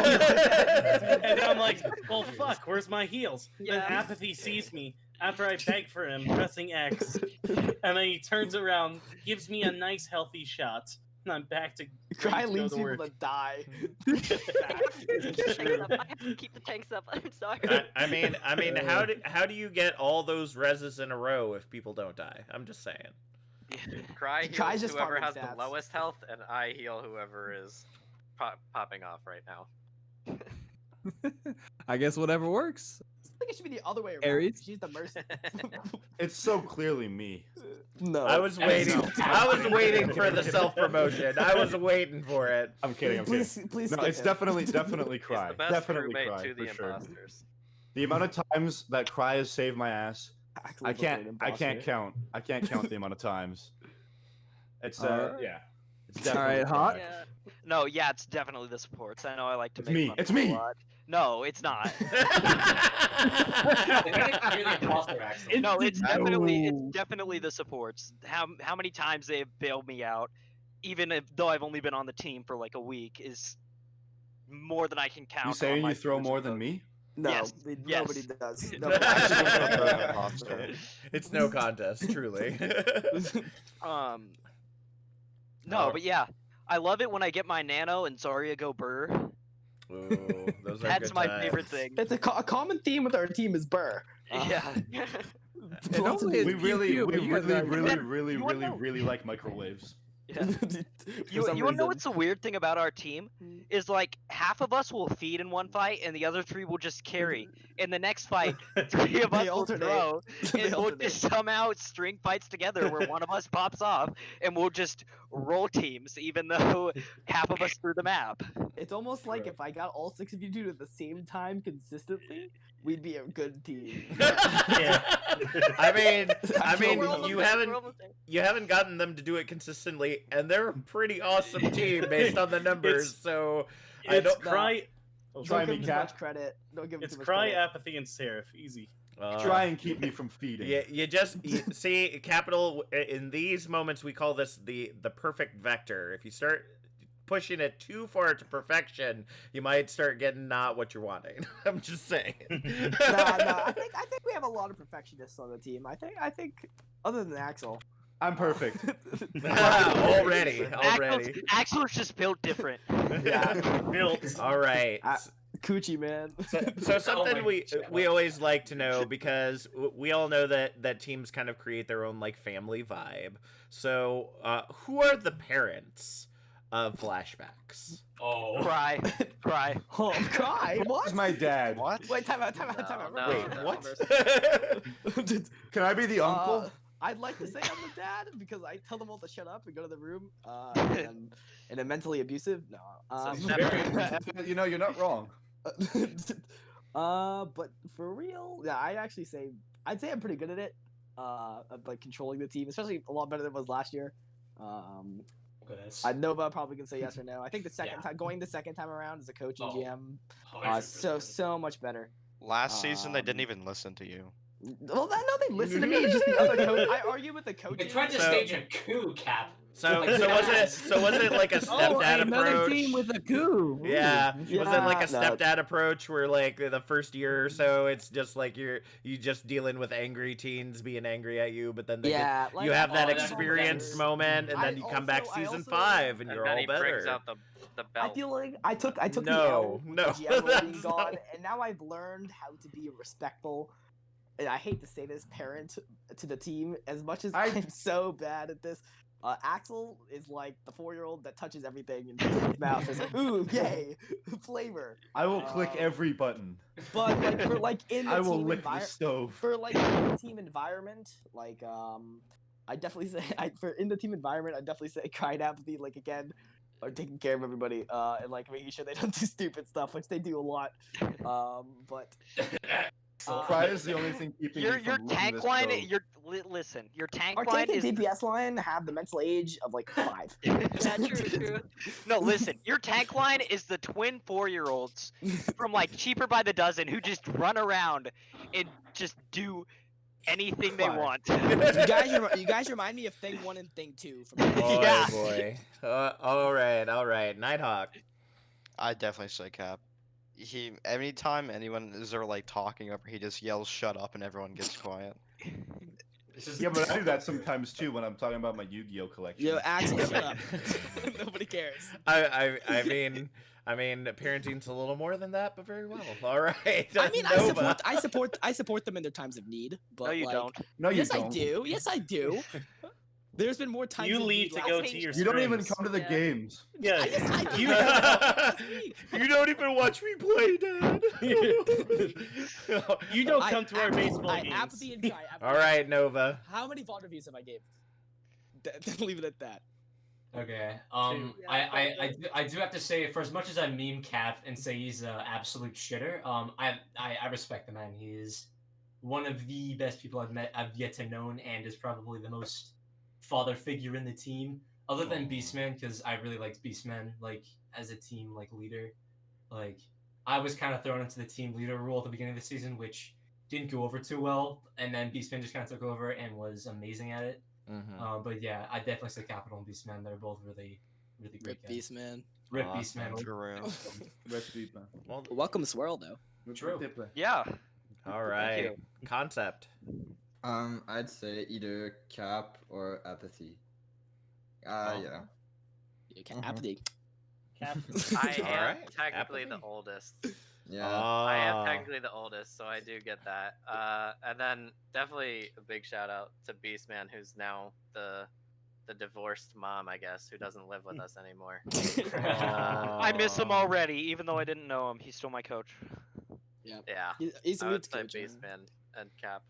F: I'm like, "Well, fuck, where's my heals?" Then
K: Yeah.
F: Apathy sees me after I beg for him, pressing X, and then he turns around, gives me a nice healthy shot, and I'm back to
B: Cry
F: ready to go
B: leaves
F: to
B: people
F: work.
B: to die.
K: I have to keep the tanks up. I'm sorry.
A: I mean, how do you get all those reses in a row if people don't die? I'm just saying.
J: Cry
B: Cry's
J: heals
B: just
J: whoever
B: farming
J: has
B: stats.
J: the lowest health, and I heal whoever is popping off right now.
E: I guess whatever works.
B: I think it should be the other way around.
E: Aries?
B: She's the mercy.
L: It's so clearly me.
B: No.
A: I was waiting. I was waiting for the self promotion. I was waiting for it.
L: I'm kidding. I'm kidding.
B: Please
L: No,
B: skip
L: it's
B: him.
L: definitely
J: He's
L: Cry.
J: the best
L: Definitely
J: roommate
L: Cry
J: to the
L: for sure.
J: imposters.
L: The amount of times that Cry has saved my ass,
B: Actually
L: I
B: look like
L: can't.
B: an
L: I can't
B: imposter.
L: count. I can't count the amount of times. It's
E: Alright.
L: yeah. It's
E: All
L: definitely
E: right, Hawk.
L: Cry.
K: Yeah.
M: No, yeah, it's definitely the supports. I know I like to
L: It's
M: make
L: me.
M: fun
L: It's
M: of them
L: me.
M: a lot. No, it's not.
I: You're the imposter, Axel.
M: No, it's definitely the supports. How many times they've bailed me out, even though I've only been on the team for like a week, is more than I can count.
L: You
M: on
L: saying
M: my
L: you throw
M: fingers
L: more
M: of
L: than
M: both.
L: me?
B: No,
M: Yes,
B: nobody
M: yes.
B: does.
L: Imposter.
A: It's no contest, truly.
M: No, but yeah, I love it when I get my Nano and Zarya go Burr.
A: Ooh, those are
M: That's
A: good
M: my
A: times.
M: favorite thing.
B: It's a common theme with our team is Burr.
M: Yeah.
E: And
B: Lots of
E: only
L: We
E: it's
L: really,
E: cute,
L: we
E: but you guys
L: really,
E: are-
L: really like microwaves.
M: Yeah.
B: For
M: You
B: some
M: wanna know
B: reason.
M: what's the weird thing about our team? Is like half of us will feed in one fight and the other three will just carry. In the next fight, three of us
B: They
M: will
B: alternate.
M: throw
B: They
M: and we'll
B: alternate.
M: just somehow string fights together where one of us pops off and we'll just roll teams even though half of us threw the map.
B: It's almost like if I got all 6 of you to do it at the same time consistently, we'd be a good team.
F: Yeah.
A: I mean,
K: We're almost
A: you
K: there,
A: haven't
K: we're almost there.
A: you haven't gotten them to do it consistently, and they're a pretty awesome team based on the numbers. So I
F: It's
A: don't.
F: Cry.
L: Try
B: Don't
L: me,
B: give him too
L: Cat.
B: much credit. Don't give him
F: It's
B: too much
F: Cry,
B: credit.
F: Apathy, and Seraph. Easy.
L: Try and keep me from feeding.
A: You just see Capital in these moments. We call this the perfect vector. If you start pushing it too far to perfection, you might start getting not what you're wanting. I'm just saying.
B: No, I think we have a lot of perfectionists on the team. I think other than Axel.
L: I'm perfect.
A: already.
M: Axel's just built different.
B: Yeah.
F: Built.
A: All right.
B: Coochie man.
A: So something
I: my
A: we always like to know, because we all know that teams kind of create their own like family vibe. So who are the parents of Flashbacks?
I: Oh.
M: Cry.
B: Oh, Cry? What?
L: Who's my dad?
M: What?
B: Wait, time out.
J: No,
A: Wait,
J: no,
A: what?
L: Can I be the uncle?
B: I'd like to say I'm the dad because I tell them all to shut up and go to the room. And I'm mentally abusive. No.
L: You know, you're not wrong.
B: But for real, yeah, I'd say I'm pretty good at it. Of like controlling the team, especially a lot better than it was last year. Nova probably can say yes or no. I think the second time around as a coach and GM, so much better.
G: Last season, they didn't even listen to you.
B: Well, no, they listen to me. It's just the other coach. I argue with the coach.
I: They tried to stage a coup, Cap.
A: So was it like a stepdad
E: another
A: approach?
E: team with a coup.
A: Yeah. Was it like a
B: no.
A: stepdad approach where like the first year or so it's just like you just dealing with angry teens being angry at you, but then you have that experienced moment, and then you come back season 5 and you're
J: then
A: all
J: he brings
A: better.
J: out the belt.
B: I feel like I took the
A: No,
B: L with
A: no,
B: the GM role being
A: that's
B: gone,
A: not-
B: and now I've learned how to be a respectful. And I hate to say this, parent to the team. As much as I'm so bad at this, Axel is like the 4-year-old that touches everything and puts it in his mouth. It's like, ooh, yay, flavor.
L: I will click every button.
B: But like for like in the
L: I will
B: team
L: lick the stove.
B: for like in the team environment, like I definitely say for in the team environment, I definitely say Kind Apathy, like again, are taking care of everybody, and like making sure they don't do stupid stuff, which they do a lot. But
L: Cry is the only thing keeping me
M: Your
L: from losing
M: tank
L: this
M: line,
L: stove.
M: listen, your tank
B: our
M: line
B: tank and
M: is
B: DPS line have the mental age of like 5.
K: Yeah, true.
M: no, listen, your tank line is the twin 4-year-olds from like Cheaper by the Dozen who just run around and just do anything they
L: Cry.
M: want.
B: You guys remind me of Thing 1 and Thing 2 from
A: Boy,
M: Yeah.
A: boy. All right. Nighthawk.
G: I definitely say Cap. Anytime anyone is there like talking over, he just yells "shut up" and everyone gets quiet.
L: Yeah, but I do that sometimes too when I'm talking about my Yu-Gi-Oh collection.
B: Yo, Axel, shut up. Nobody cares.
A: I mean, parenting's a little more than that, but very well. All right.
B: I mean,
A: Nova.
B: I support them in their times of need. But
M: No, you
B: like,
M: don't.
L: No, you
B: yes,
L: don't.
B: I do. Yes, I do. There's been more times
N: You
B: of
N: leave
B: need
N: to
B: last
N: go
B: week.
N: to your
L: You don't even
N: scrims.
L: come to the
K: Yeah.
L: games.
N: Yeah,
B: Yes, I do.
N: you
B: Last week.
A: You don't even watch me play, Dad.
N: you don't come to our baseball games.
B: Apathy and Kai.
A: All right, Nova.
B: How many VOD reviews have I gave? Leave it at that.
I: Okay.
K: Yeah,
I: I do have to say, for as much as I meme Cap and say he's an absolute shitter, I respect the man. He is one of the best people I've yet to known, and is probably the most father figure in the team, other than Beastman, because I really liked Beastman like as a team like leader. Like I was kind of thrown into the team leader role at the beginning of the season, which didn't go over too well, and then Beastman just kind of took over and was amazing at it. But yeah, I definitely say Capital and Beastman. They're both really great
B: Rip
I: guys.
B: Beastman.
I: Rip
A: Awesome.
I: Beastman.
G: For real.
L: Rest deep, man.
A: Well,
B: Welcome Swirl though.
I: True.
M: Yeah.
A: all right. Concept.
H: I'd say either Cap or Apathy.
A: Oh.
H: Yeah.
B: Apathy.
N: Cap.
J: I am
A: Alright,
J: technically
A: apathy.
J: the oldest.
H: Yeah.
J: I am technically the oldest, so I do get that. And then definitely a big shout out to Beastman, who's now the divorced mom, I guess, who doesn't live with us anymore.
M: I miss him already, even though I didn't know him. He's still my coach.
B: Yeah.
J: Yeah,
B: He's a
J: I
B: good
J: would say
B: coach.
J: Beastman and Cap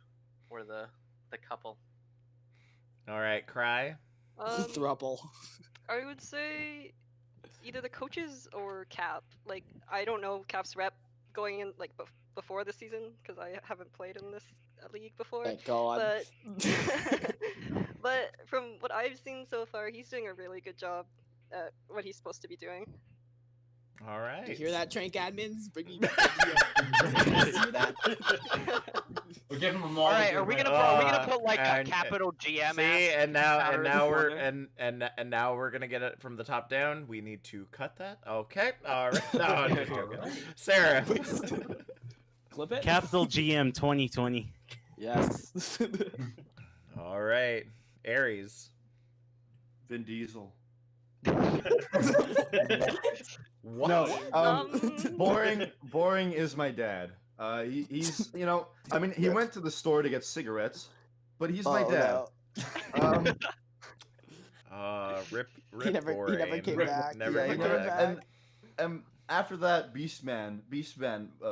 J: were the couple.
A: All right, Cry.
B: Thruple.
K: I would say either the coaches or Cap. Like, I don't know Cap's rep going in like before the season because I haven't played in this league before.
B: Thank God.
K: But from what I've seen so far, he's doing a really good job at what he's supposed to be doing.
A: All right.
B: You hear that, Trank admins? Bring me. Hear that?
I: We're giving them
M: All right, are we gonna put like a
A: and-
M: capital GM?
A: See, and
M: counter in the
A: now we're
M: corner?
A: and now we're gonna get it from the top down. We need to cut that. Okay. All right. No, I'm just joking. Sarah.
B: Clip it.
N: Capital GM 2020.
B: Yes.
A: All right, Aries.
L: Vin Diesel.
A: What?
L: No, boring is my dad. He's I mean, he went to the store to get cigarettes, but he's my dad.
A: Rip
B: He never
A: Boring.
B: came back.
A: Never
B: Yeah,
A: came
B: he never
A: back.
B: back.
L: And after that, Beastman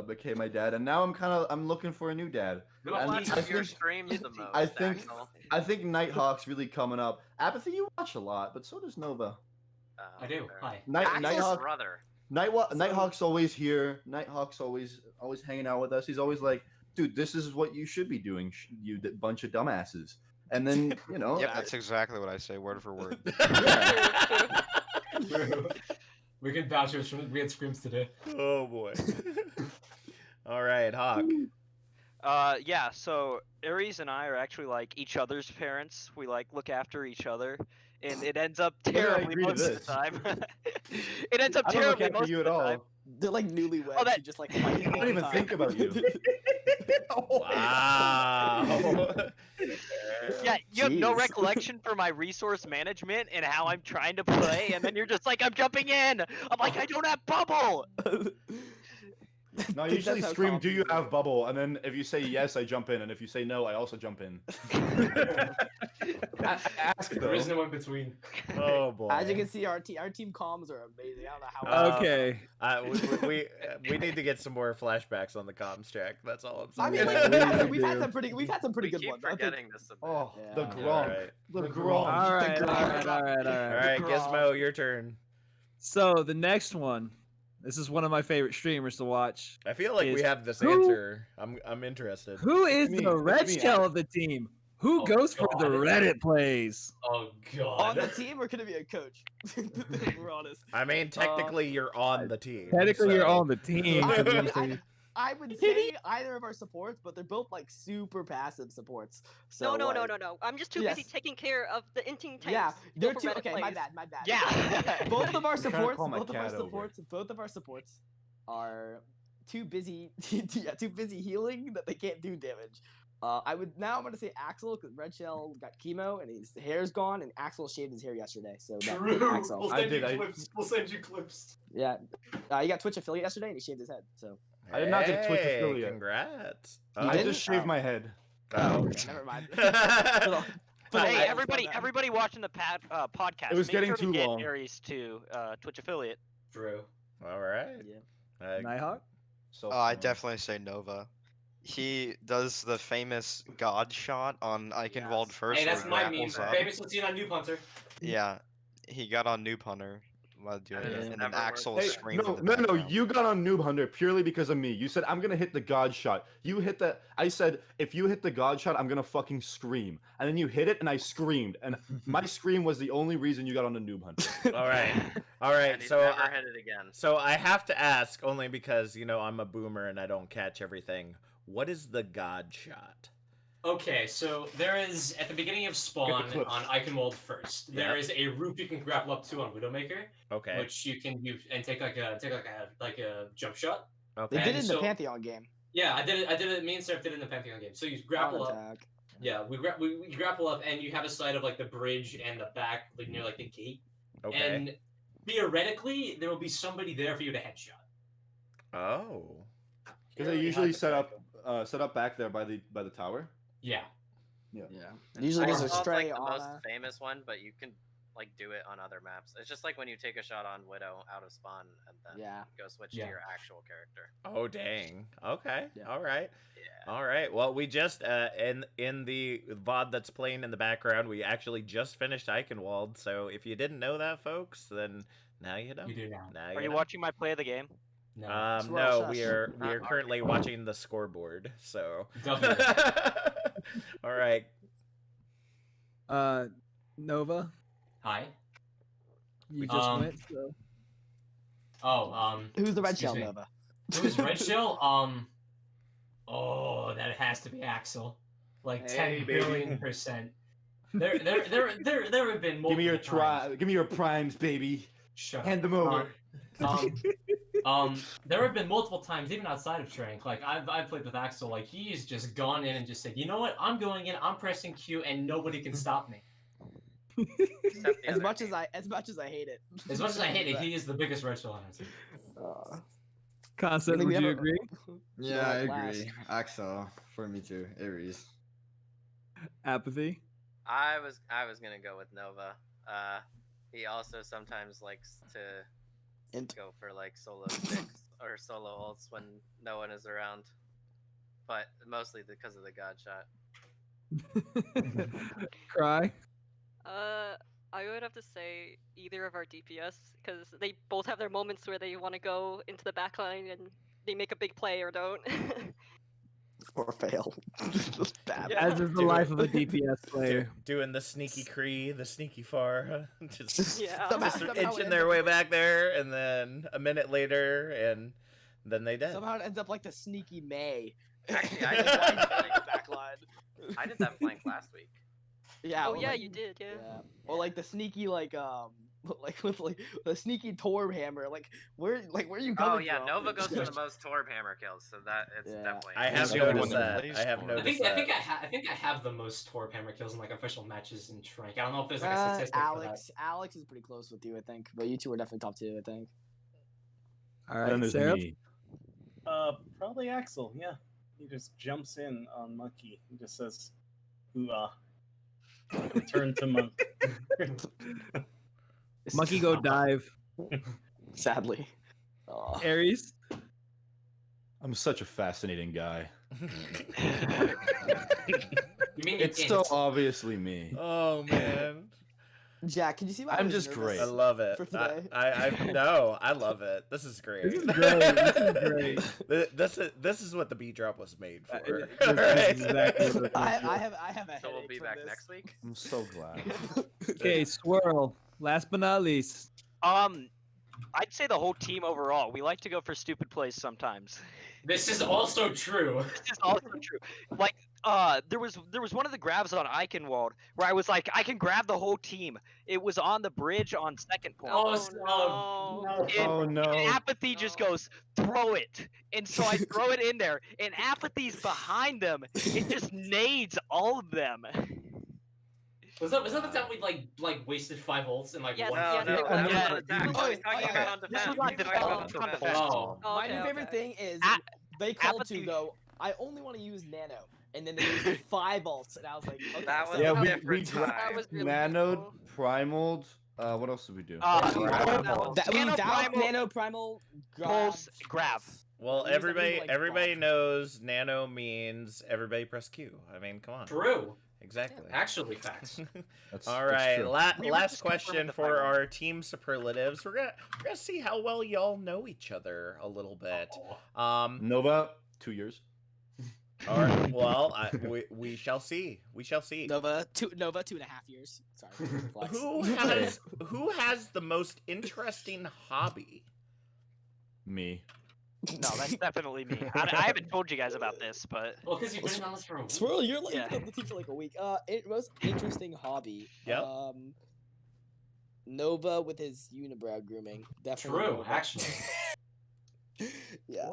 L: became my dad, and now I'm looking for a new dad.
J: Who
L: And
J: watches your streams the most,
L: I think
J: Axel?
L: I think Nighthawk's really coming up. Apathy, you watch a lot, but so does Nova.
I: I do. Hi.
L: Nighthawk,
J: brother.
L: Nighthawk's always here. Nighthawk's always hanging out with us. He's always like, dude, this is what you should be doing, you bunch of dumbasses. And then
G: Yep, that's exactly what I say, word for word.
I: We get vouchers from we had screams today.
A: Oh boy. All right, Hawk.
M: Yeah, so Aries and I are actually like each other's parents. We like look after each other, and it ends up
L: When did I
M: terribly
L: agree to
M: most of the
L: this?
M: time. It ends up
L: I don't look
M: terribly
L: after
M: most
L: you
M: of
L: at
M: the time.
L: all.
B: They're like newlyweds.
M: Oh, that-
B: who just like fight
L: I
B: all
L: don't
B: the
L: even
B: time.
L: think about you.
A: Wow.
M: Yeah, you have no
B: Jeez.
M: recollection for my resource management and how I'm trying to play, and then you're just like, I'm jumping in. I'm like, I don't have bubble.
L: No, I
B: Dude,
L: usually
B: that's how
L: scream, "Do you
B: confident
L: have bubble?" And then if you say yes, I jump in, and if you say no, I also jump in. Ask
I: There is
L: though.
I: no in between.
A: Oh boy.
B: As you can see, our team comms are amazing. I don't know how.
E: Okay.
A: We need to get some more flashbacks on the comms track. That's all I'm
B: I
A: saying.
B: mean, like,
E: we
B: we've had
E: do.
B: some pretty
J: We
B: good
J: keep
B: ones. I think.
J: forgetting this a bit.
L: Oh, the
B: Yeah.
L: Gronk.
A: Alright.
L: The
I: The
L: Gronk.
E: All right,
B: The
E: all right, all right, all
A: All
E: right.
A: right, Gizmo, your turn.
E: So the next one, this is one of my favorite streamers to watch.
A: I feel like we
E: Is
A: have this
E: who-
A: answer. I'm interested.
E: Who is
L: me,
E: the
L: it's
E: red
L: me,
E: shell
L: Alex.
E: of the team? Who
I: Oh,
E: goes for the
I: God.
E: Reddit plays?
I: Oh
B: On
I: god.
B: the team, or could it be a coach? If we're honest.
A: I mean, technically, you're on the team.
E: Technically, you're
A: so-
E: on the team.
B: I,
E: 'cause
B: would-
E: obviously-
B: I would say either of our supports, but they're both like super passive supports. So
K: no.
B: like,
K: I'm just too busy
B: yes.
K: taking care of the inting tanks.
B: Yeah,
K: to go
B: they're
K: for
B: too.
K: Reddit
B: Okay,
K: plays.
B: my bad.
K: Yeah.
B: Both of our
L: You're trying to
B: supports,
L: call my cat over.
B: both of our supports are too busy, too busy healing that they can't do damage. I'm gonna say Axel because Red Shell got chemo and his hair's gone, and Axel shaved his hair yesterday. So Axel.
I: We'll
L: I
I: send
L: did,
I: you
L: I-
I: clips. We'll send you clips.
B: Yeah, he got Twitch affiliate yesterday, and he shaved his head. So
L: I did not get Twitch
A: Hey,
L: affiliate.
A: Congrats.
B: You
L: I
B: didn't?
L: just shaved
B: Oh.
L: my head.
A: Oh,
B: okay, never mind.
M: Hey, everybody watching the podcast.
L: It was
M: make
L: getting
M: sure to
L: too
M: get
L: long.
M: Aries to Twitch affiliate.
I: True.
A: All right.
B: Yeah.
E: Nighthawk?
L: So
G: I definitely say Nova. He does the famous God shot on Eichenwald first.
I: Hey,
G: where
I: that's
G: he
I: my meme.
G: grapples up.
I: Famous Latino noob hunter.
G: Yeah, he got on Noob Hunter while doing
J: And it
G: it,
J: has
G: and then
J: never
G: Axel
L: Hey,
G: screamed
L: no,
G: in the
L: no, no!
G: background.
L: You got on Noob Hunter purely because of me. You said I'm gonna hit the God shot. You hit the. I said if you hit the God shot, I'm gonna fucking scream. And then you hit it, and I screamed. And my scream was the only reason you got on the Noob Hunter.
A: All right.
J: And he's
A: So
J: never hit it again.
A: So I have to ask only because I'm a boomer and I don't catch everything. What is the God shot?
I: Okay, so there is at the beginning of Spawn
L: clip.
I: on Eichenwald first. There is a route you can grapple up to on Widowmaker,
A: Okay.
I: which you can use and take like a jump shot.
A: Okay.
B: They did it
I: And
B: in the
I: so-
B: Pantheon game.
I: Yeah, I did it. Me and Seraph did it in the Pantheon game. So you grapple
B: On
I: up.
B: attack.
I: Yeah, we grapple up, and you have a sight of like the bridge and the back, like near like the gate.
A: Okay.
I: And theoretically, there will be somebody there for you to headshot.
A: Oh.
L: Because they usually set up back there by the tower.
I: Yeah.
L: Yeah.
B: Usually
J: It's
B: there's a
J: not
B: stray
J: like the
B: on
J: most
B: a-
J: famous one, but you can like do it on other maps. It's just like when you take a shot on Widow out of spawn and then
B: Yeah.
J: go switch
I: Yeah.
J: to your actual character.
A: Oh dang. Okay.
B: Yeah.
A: All right.
J: Yeah.
A: All right. Well, we just in the VOD that's playing in the background, we actually just finished Eichenwald. So if you didn't know that, folks, then now you know.
I: You do now.
G: Are you watching my play of the game?
I: No.
A: No,
B: shush.
A: we are currently watching the scoreboard. So.
I: W.
A: All right.
E: Nova,
I: Hi.
E: you just
I: Um,
E: went. So.
B: Who's the red
I: excuse
B: shell,
I: me.
B: Nova?
I: Who's Red Shell? Oh, that has to be Axel. Like
L: Hey,
I: 10
L: baby.
I: billion %. There have been multiple
L: Give me your
I: times.
L: Give me your primes, baby.
I: Shut
L: Hand
I: up.
L: them over.
I: There have been multiple times, even outside of Trank. Like I've played with Axel. Like he's just gone in and just said, you know what? I'm going in. I'm pressing Q, and nobody can stop me.
J: Except the
B: As
J: other
B: much
J: team.
B: as I hate it.
I: As much as I hate it, he is the biggest Red Shell on our team.
E: Concept,
B: think
E: would
B: we
E: you
B: have a-
E: agree?
H: Yeah, I
B: last.
H: agree. Axel for me too. Aries.
E: Apathy.
J: I was gonna go with Nova. He also sometimes likes to
B: Int.
J: go for like solo sticks or solo ults when no one is around, but mostly because of the God shot.
E: Cry.
K: I would have to say either of our DPS because they both have their moments where they want to go into the backline and they make a big play or don't.
B: Or fail. Bad.
K: Yeah.
E: As is the life of a DPS player.
A: Doing the sneaky Cree, the sneaky far, just,
K: Yeah.
A: just
B: Somehow it
A: inching
B: ends
A: their
B: up-
A: way back there, and then a minute later, and then they dead.
B: Somehow it ends up like the sneaky May.
J: Actually, I
B: Like,
J: did
B: why
J: that,
B: is it backline?
J: I did that flank last week.
B: Yeah.
K: Oh
B: or
K: yeah,
B: like-
K: you did. Yeah.
B: Yeah. Or like the sneaky with the sneaky Torb hammer. Like where are you coming
J: Oh yeah,
B: from?
J: Nova goes for the most Torb hammer kills, so that it's
B: Yeah.
J: definitely.
A: I have
G: He's the only
A: noticed
G: one that
A: that.
G: plays
A: I have
G: for it.
A: noticed
I: I
A: that.
I: think I have the most Torb hammer kills in like official matches in Trank. I don't know if there's like a statistic for that.
B: Alex is pretty close with you, I think. But you two are definitely top 2, I think.
E: All
L: Then
E: right,
L: there's
E: Sarah.
L: me.
F: Probably Axel. Yeah, he just jumps in on Monkey. He just says, "Ooh ah." Return to monk.
E: Monkey go dive.
B: Sadly. Aw.
E: Aries.
L: I'm such a fascinating guy.
I: You mean
L: It's still obviously me.
A: Oh man.
B: Jack, can you see why I
L: I'm
B: was
L: just
B: nervous
L: great.
A: I love it.
B: for today?
A: I no, I love it. This is great.
E: This is great. This is great.
A: This is what the BeatDrop was made for.
E: This
A: Alright.
E: is exactly what it
B: I
E: is.
B: have a
J: So we'll
B: headache
J: be
B: from
J: back
B: this.
J: next week.
L: I'm so glad.
E: Okay, Swirl. Last but not least.
M: I'd say the whole team overall. We like to go for stupid plays sometimes.
I: This is also true.
M: This is also true. Like, there was one of the grabs on Eichenwald where I was like, I can grab the whole team. It was on the bridge on second point.
I: No.
M: And,
L: Oh no.
M: and Apathy just goes, throw it. And so I throw it in there, and Apathy's behind them. It just nades all of them.
I: Was that the time we like wasted 5 ults in like
K: Yes,
I: one?
J: No,
K: yes,
J: no,
K: yes.
J: that was
M: Yeah.
J: on attack.
B: Oh,
J: He's talking
B: yeah.
J: about on defense.
M: This was on
J: He's talking about
M: defense.
J: on
M: On
J: defense.
I: Oh.
B: My
K: Okay,
B: new favorite
K: okay.
B: thing is
M: A-
B: they called
M: Apathy-
B: to go, I only want to use Nano. And then they used 5 ults, and I was like, okay.
J: That was
B: so-
L: Yeah,
J: a
L: we
J: different time.
K: That was really
L: nanoed,
K: cool.
L: primaled. What else did we do?
B: That we
M: Nano
B: down
M: Primal-
B: Nano Primal
M: Pulse, grab.
A: Well,
B: We used everything like
A: everybody
B: bomb.
A: knows nano means everybody press Q. I mean, come on.
I: True.
A: Exactly.
I: Actually, facts.
A: All right,
L: true.
M: We were
A: last
M: just confirming
A: question
M: the
A: for
M: final.
A: our team superlatives. We're gonna see how well y'all know each other a little bit.
L: Nova, 2 years.
A: All right, well, we shall see. We shall see.
B: Nova 2.5 years. Sorry. flex.
A: Who has the most interesting hobby?
L: Me.
M: No, that's definitely me. I haven't told you guys about this, but
I: Well, because you've been on this for a week.
B: Swirl, you're like
M: Yeah.
B: on the team for like a week. Most interesting hobby.
A: Yep.
B: Nova with his unibrow grooming. Definitely.
I: True,
B: Nova.
I: actually.
B: Yeah.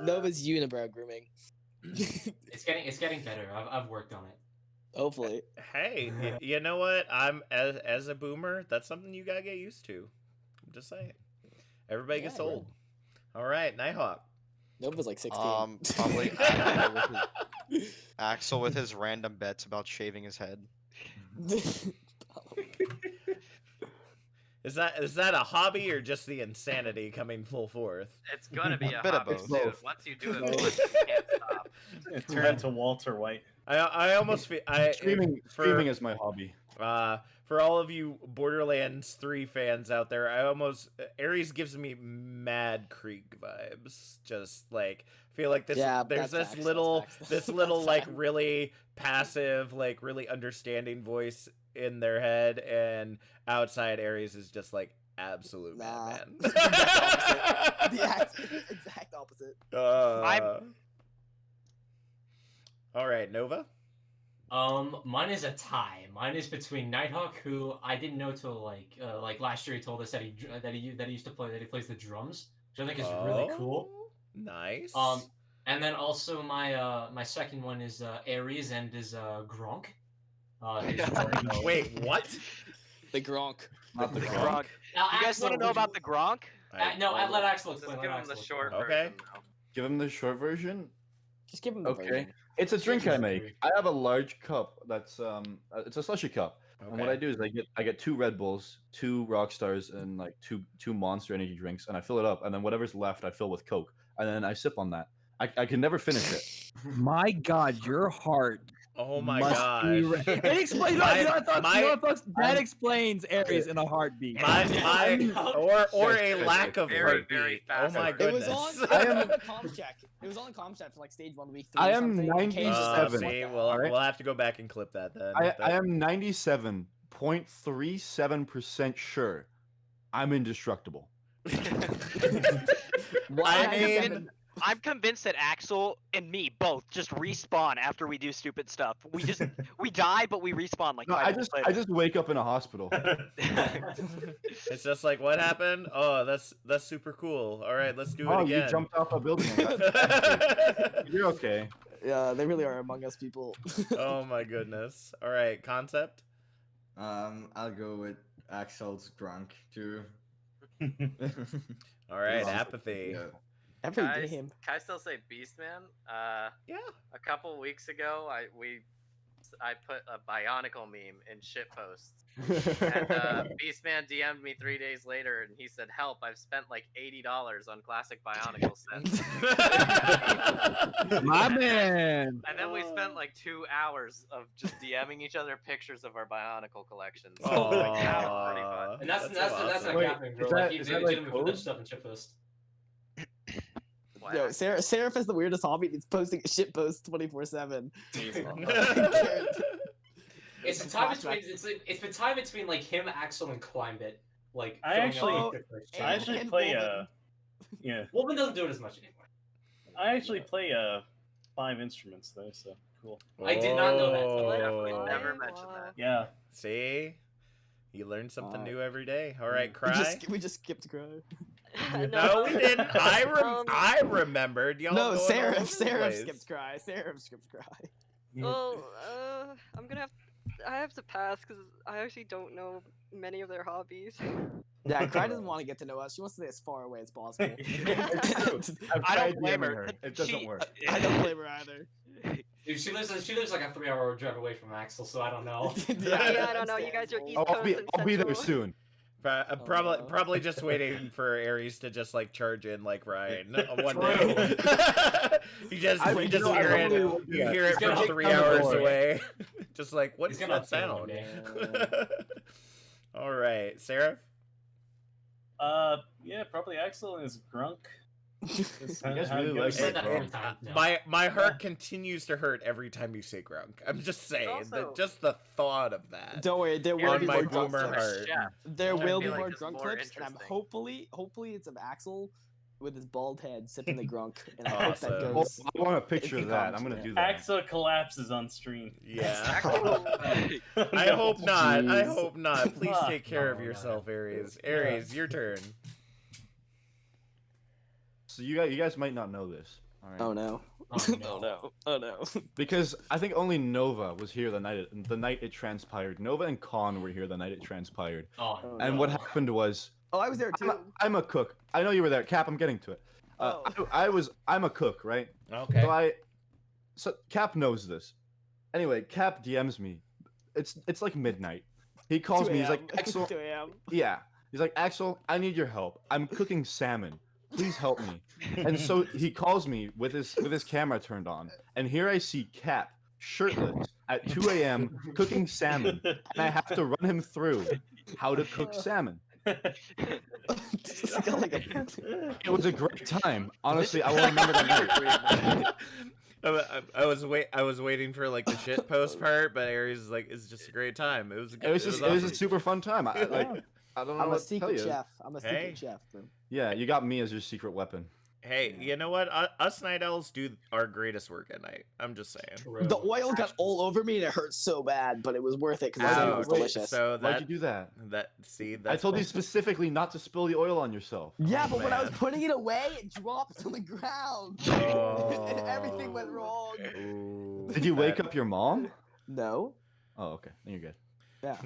B: Nova's unibrow grooming.
I: It's getting better. I've worked on it.
B: Hopefully.
A: Hey, you know what? I'm as a boomer. That's something you gotta get used to. I'm just saying. Everybody gets
B: Yeah, bro.
A: old. All right, Nighthawk.
B: Nova's like 16.
G: Probably Axel with his random bets about shaving his head.
A: Is that a hobby or just the insanity coming full forth?
J: It's gonna be a
G: Bit of
J: hobby
G: both.
J: soon.
G: Both.
J: Once you do it once, you can't stop.
F: Turn into Walter White.
A: I almost feel
L: Streaming is my hobby.
A: For all of you Borderlands 3 fans out there, Ares gives me Mad Creek vibes. Just like feel like this
B: Yeah,
A: there's
B: that's
A: this
B: facts,
A: little
B: that's facts.
A: this little
B: That's
A: like
B: facts.
A: really passive, like really understanding voice in their head, and outside Ares is just like absolute
B: Nah.
A: madman.
B: The exact opposite.
A: All right, Nova.
I: Mine is a tie. Mine is between Nighthawk, who I didn't know till like last year. He told us that he used to play that he plays the drums, which I think is really cool.
A: Nice.
I: And then also my second one is Ares and is Gronk.
A: Wait, what?
B: The Gronk.
L: Not the
M: Gronk. You guys want to know about the Gronk?
I: No, I let Axel
J: Just
I: explain.
J: give
I: let
J: him the
I: Axel
J: short
I: explain.
A: Okay.
J: version. Now.
L: Give him the short version.
B: Just give him the
L: Okay.
B: version.
L: It's a drink I
I: Just
L: make.
I: drink.
L: I have a large cup that's it's a slushy cup. And what
A: Okay.
L: I do is I get 2 Red Bulls, 2 Rockstars, and like two Monster Energy drinks, and I fill it up, and then whatever's left I fill with Coke, and then I sip on that. I can never finish it.
E: My God, your heart.
A: Oh my
E: must
A: gosh.
E: be It explains.
A: My-
E: That explains Aries in a heartbeat.
A: or a lack of
J: Very,
A: heartbeat.
J: very
A: Oh
J: fast
A: my
J: heartbeat.
B: It
A: goodness.
B: was on.
L: I am-
B: a comms check. It was on comms check for like stage 1 week 3.
L: I
B: or
L: am
B: something. and Kane was like,
L: 97.
B: "What
A: See,
B: the
A: we'll,
B: hell?"
L: Alright.
A: we'll have to go back and clip that then.
L: I am 97.37% sure I'm indestructible.
B: Why
A: I mean,
M: I'm convinced that Axel and me both just respawn after we do stupid stuff. We die, but we respawn like
L: No,
M: 5
L: I
M: minutes
L: just wake up in a hospital.
A: it's just like, what happened? Oh, that's super cool. All right, let's do it
L: Oh,
A: again.
L: you jumped off a building. You're okay.
B: Yeah, they really are Among Us people.
A: Oh my goodness. All right, concept.
H: I'll go with Axel's Grunk too.
A: All right,
H: Yeah.
A: apathy.
H: Yeah.
B: Every
J: Can I,
B: game.
J: can I still say Beastman?
A: Yeah.
J: A couple weeks ago, we I put a Bionicle meme in shit posts. And Beastman DM'd me 3 days later, and he said, "Help! I've spent like $80 on classic Bionicle sets."
E: My man.
J: And then we spent like 2 hours of just DMing each other pictures of our Bionicle collections. So
A: Oh,
J: like, that was pretty fun.
I: And that's not
L: Wait,
I: happening, bro.
L: is
I: Like
L: that-
I: he
L: is that, like,
I: legitimately put that
L: code?
I: stuff in chip post.
B: Yo, Seraph has the weirdest hobby. He's posting shit posts 24/7.
I: It's a tie between it's the tie between like him, Axel, and Climbit. Like
N: I actually play yeah.
I: Wolfman doesn't do it as much anymore.
N: I actually play 5 instruments though, so cool.
I: I did not know that.
A: Oh.
J: Never mentioned that.
N: Yeah.
A: See? You learn something new every day. All right, Cry.
B: We just skipped Cry.
A: No, we didn't. I remembered. Y'all
B: No,
A: going all
B: Seraph
A: over the place.
B: skips Cry. Seraph skips Cry.
K: Well, I'm gonna I have to pass because I actually don't know many of their hobbies.
B: Yeah, Cry doesn't want to get to know us. She wants to stay as far away as possible.
M: I don't blame her.
L: her. It doesn't work.
B: I don't blame her either.
I: Dude, she lives like a 3-hour drive away from Axel, so I don't know.
K: Yeah, I don't know. You guys are East
L: Oh,
K: Coast and
L: I'll be there
K: Central.
L: soon.
A: Probably just waiting for Ares to just like charge in like Ryan one day. you just hear it
L: gonna
A: from
L: kick
A: 3
L: down the
A: hours
L: door.
A: away. Just like what's
I: He's gonna
A: that
I: fail one
A: sound?
I: day.
A: All right, Seraph.
N: Yeah, probably Axel and his grunk.
A: My heart continues to hurt every time you say Grunk. I'm just saying that just the thought of that.
B: Don't worry, there will
A: on
B: be
A: my
B: more drunk
A: boomer
B: clips.
A: heart.
B: There
J: Which I
B: will be
J: feel like
B: more
J: is
B: drunk
J: more
B: clips, and I'm
J: interesting.
B: hopefully it's of Axel with his bald head sipping the grunk, and I
A: Awesome.
B: hope that
L: Oh,
B: goes.
L: I want a picture of that. I'm gonna do that.
N: Axel collapses on stream.
A: Yeah.
J: Oh,
A: I hope not. I
B: Jeez.
A: hope not. Please
N: Fuck.
A: take care of
I: No.
A: yourself, Ares. Ares, your turn.
L: So you guys might not know this. All right.
B: Oh no!
I: Oh, no.
B: Oh no!
L: Because I think only Nova was here the night it transpired. Nova and Khan were here the night it transpired.
I: Oh,
L: And what happened was,
B: Oh, I was there too.
L: I'm a cook. I know you were there, Cap. I'm getting to it. I'm a cook, right?
A: Okay.
L: So Cap knows this. Anyway, Cap DMs me. It's like midnight. He calls
B: 2
L: me. He's like,
B: a.m.
L: Axel.
B: 2 a.m.
L: Yeah. He's like, Axel, I need your help. I'm cooking salmon. Please help me. And so he calls me with his camera turned on, and here I see Cap shirtless at 2 a.m. cooking salmon, and I have to run him through how to cook salmon. It was a great time. Honestly, I will remember that night.
A: I was waiting for like the shit post part, but Ares is like, it's just a great time. It was a good,
L: It was
A: awesome.
L: a super fun time. I don't know
B: I'm a
L: what to tell
B: secret
L: you.
B: chef. I'm a
A: Hey.
B: secret chef. Bro.
L: Yeah, you got me as your secret weapon.
A: Hey, you know what? Us night owls do our greatest work at night. I'm just saying.
I: True.
B: The oil got all over me and it hurt so bad, but it was worth it because it was
A: Ouch.
B: delicious.
A: So
L: Why'd you do that?
A: See,
L: I told you specifically not to spill the oil on yourself.
B: Yeah, but when I was
A: man.
B: putting it away, it dropped to the ground.
A: Oh.
B: Everything went wrong.
A: Ooh,
L: Did you wake up your mom?
B: No.
L: Oh, okay. Then you're good.
B: Yeah.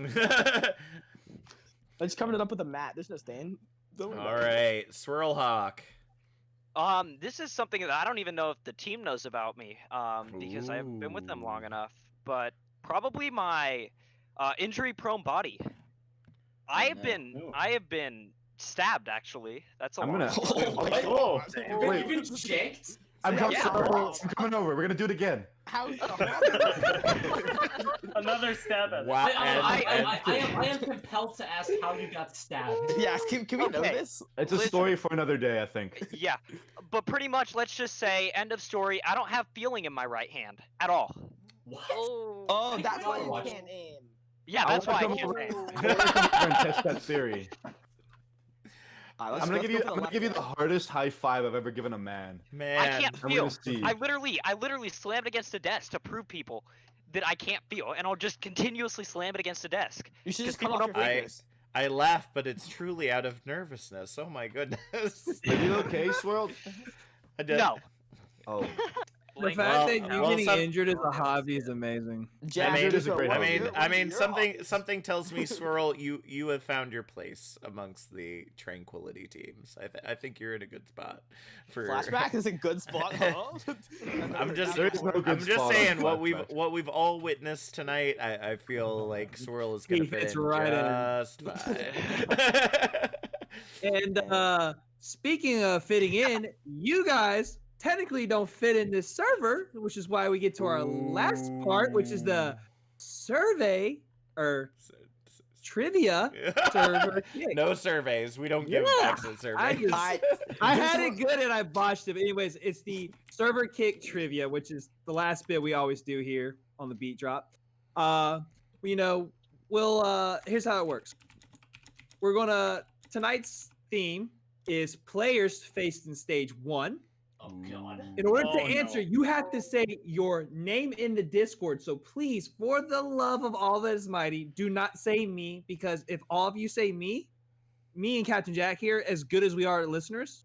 B: I just covered it up with a mat. There's no stain. Don't worry
A: All
B: about it.
A: right, Swirlhawk.
M: This is something that I don't even know if the team knows about me, because I haven't been with them long
A: Ooh.
M: enough. But probably my injury-prone body. I have been stabbed actually. That's a
L: I'm
M: lot.
L: gonna.
B: Oh my
N: Oh,
B: God.
L: Wait.
I: You've been shanked?
L: I'm coming
M: Yeah.
L: over. I'm coming over. We're gonna do it again.
B: How's
N: Another stab at it.
A: Wow.
I: I am compelled to ask how you got stabbed.
B: Yeah, can we know
M: Okay.
B: this?
L: It's a
M: Listen.
L: story for another day, I think.
M: Yeah, but pretty much, let's just say, end of story. I don't have feeling in my right hand at all.
I: What?
K: Oh.
B: Oh, that's why you
I: Overwatch.
B: can't aim.
M: Yeah, that's why I
L: wanna
M: can't.
L: come
M: aim.
L: over- I wanna come over and test that theory.
B: Alright,
L: I'm gonna give you.
B: go for
L: I'm
B: the
L: gonna give you
B: left
L: the
B: hand.
L: hardest high five I've ever given a man.
A: Man,
M: I can't
L: I'm
M: feel.
L: gonna see.
M: I literally slammed against a desk to prove people that I can't feel, and I'll just continuously slam it against the desk.
B: You should just
M: Because
B: cut off
M: people
B: your
A: don't-
B: fingers.
A: I laugh, but it's truly out of nervousness. Oh my goodness.
L: Are you okay, Swirl?
A: I did.
M: No,
L: Oh.
E: The fact
A: Well,
E: that you
A: well,
E: getting
A: some-
E: injured as a hobby is amazing.
D: Jack,
A: mean-
L: it is a great hobby.
A: I mean, something tells me, Swirl, you have found your place amongst the Tranquility teams. I think you're in a good spot. For
B: Flashback is a good spot, huh?
A: I'm just
L: There is no good
A: I'm just
L: spot on
A: saying
L: Flashbacks.
A: what we've all witnessed tonight. I feel like Swirl is gonna
E: He
A: fit
E: fits
A: in
E: right in.
A: just fine.
E: And speaking of fitting in, you guys technically don't fit in this server, which is why we get to our last part, which is the survey or trivia server kick.
A: No surveys. We don't give
E: Yeah,
A: exit surveys.
E: I had it good and I botched it. But anyways, it's the server kick trivia, which is the last bit we always do here on the beat drop. You know, here's how it works. We're gonna tonight's theme is players faced in stage 1.
I: Oh god.
E: In order to answer, you have to say your name in the Discord. So please, for the love of all that is mighty, do not say me, because if all of you say me and Captain Jack here, as good as we are listeners,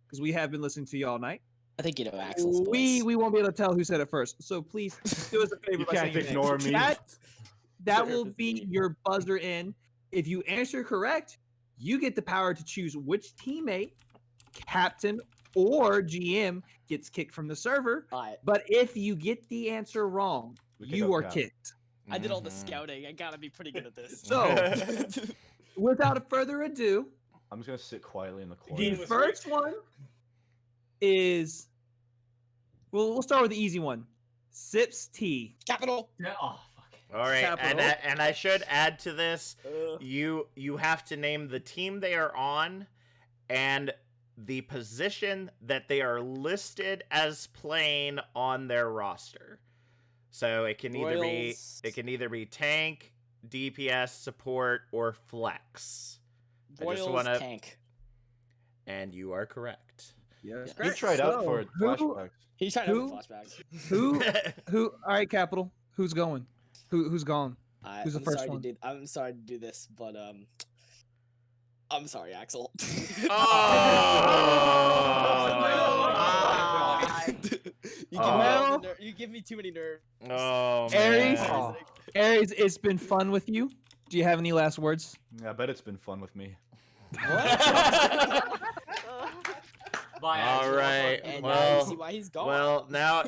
E: because we have been listening to you all night,
B: I think you know Axel's voice.
E: we won't be able to tell who said it first. So please do us a favor.
L: You
E: by
L: can't
E: saying your
L: ignore
E: name.
L: me.
E: That will be your buzzer in. If you answer correct, you get the power to choose which teammate, captain, or GM gets kicked from the server. But if you get the answer wrong, you are kicked.
B: I did all the scouting. I gotta be pretty good at this.
E: So, without further ado,
L: I'm just gonna sit quietly in the corner.
E: the first one is we'll start with the easy one. Sips tea.
B: Capital.
I: Yeah, oh fuck.
A: All right,
E: Capital.
A: and I should add to this, you have to name the team they are on, and the position that they are listed as playing on their roster. So it can either be tank, DPS, support, or flex.
B: Royals tank.
A: And you are correct.
E: Yes.
L: He tried out for it. Flashbacks.
B: He tried out for flashbacks.
E: Who? All right, Capital. Who's going? Who's gone? Who's the first one?
B: I'm sorry to do this, but I'm sorry, Axel. You give me too many nerves.
A: Oh,
E: Aries,
A: man.
E: Aries, it's been fun with you. Do you have any last words?
L: Yeah, I bet it's been fun with me.
A: All right.
B: And
A: well,
B: now you see why he's gone.
A: Well, now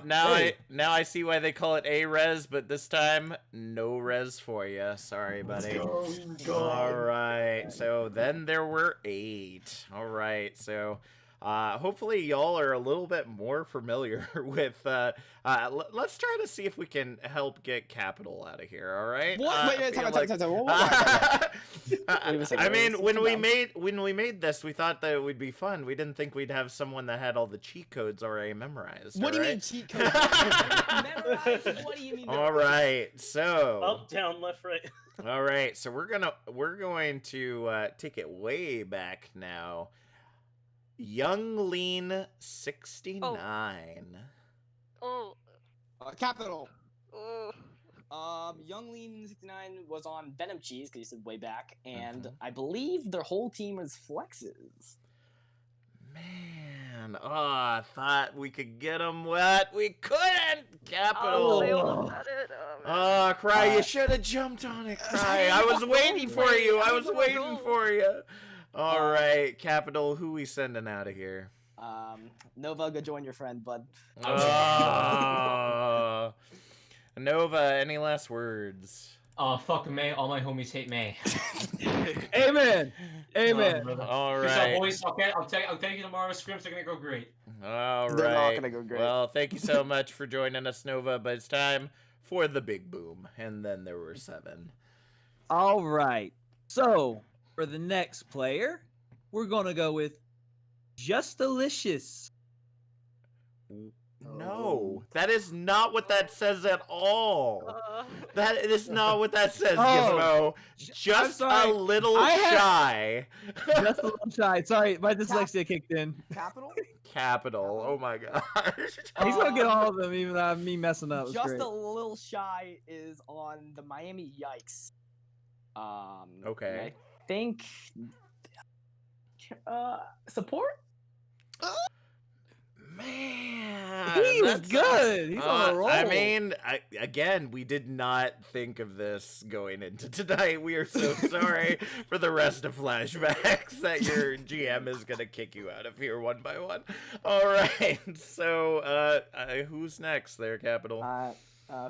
A: I see why they call it a res, but this time no res for you. Sorry, buddy. All right. So then there were 8. All right. So hopefully y'all are a little bit more familiar with. Let's try to see if we can help get Capital out of here. All right.
B: What? Wait, time.
A: I mean, when we made this, we thought that it would be fun. We didn't think we'd have someone that had all the cheat codes already memorized.
B: What do you
A: all
B: mean
A: right?
B: cheat codes? Memorized? What do you mean?
A: All right, so
N: Up, down, left, right.
A: all right, so we're going to take it way back now. Young Lean 69.
K: Oh.
B: Capital.
K: Oh.
B: Young Lean 69 was on Venom Cheese because you said way back, and I believe their whole team is flexes.
A: Man, I thought we could get them wet. We couldn't. Capital. Oh, Cry, you should have jumped on it, Cry. I was waiting for you. I was waiting for you. All right, Capital, who we sending out of here?
B: Nova, go join your friend, bud.
A: Nova, any last words?
I: Fuck May. All my homies hate May.
E: Amen. Amen.
A: All
I: Peace
A: right.
I: out, boys. Okay, I'll take you tomorrow. Scrims are gonna go great.
A: All right.
B: They're not gonna go great.
A: Well, thank you so much for joining us, Nova. But it's time for the big boom, and then there were 7.
E: All right. So for the next player, we're gonna go with Just Delicious.
A: No, that is not what that says at all. That is not what that says,
E: Oh,
A: Gizmo. Just a
E: sorry.
A: little
E: I had-
A: shy.
E: Just a little shy. Sorry, my dyslexia kicked in.
D: Capital?
A: Capital. Oh my gosh.
E: He's gonna get all of them, even though me messing up. It's
B: Just
E: great.
B: a little shy is on the Miami Yikes.
A: Okay.
B: I think support.
A: Man,
E: He was
A: that's
E: good. He's on a roll.
A: I mean, again, we did not think of this going into tonight. We are so sorry for the rest of Flashbacks that your GM is gonna kick you out of here one by one. All right, so who's next there, Capital?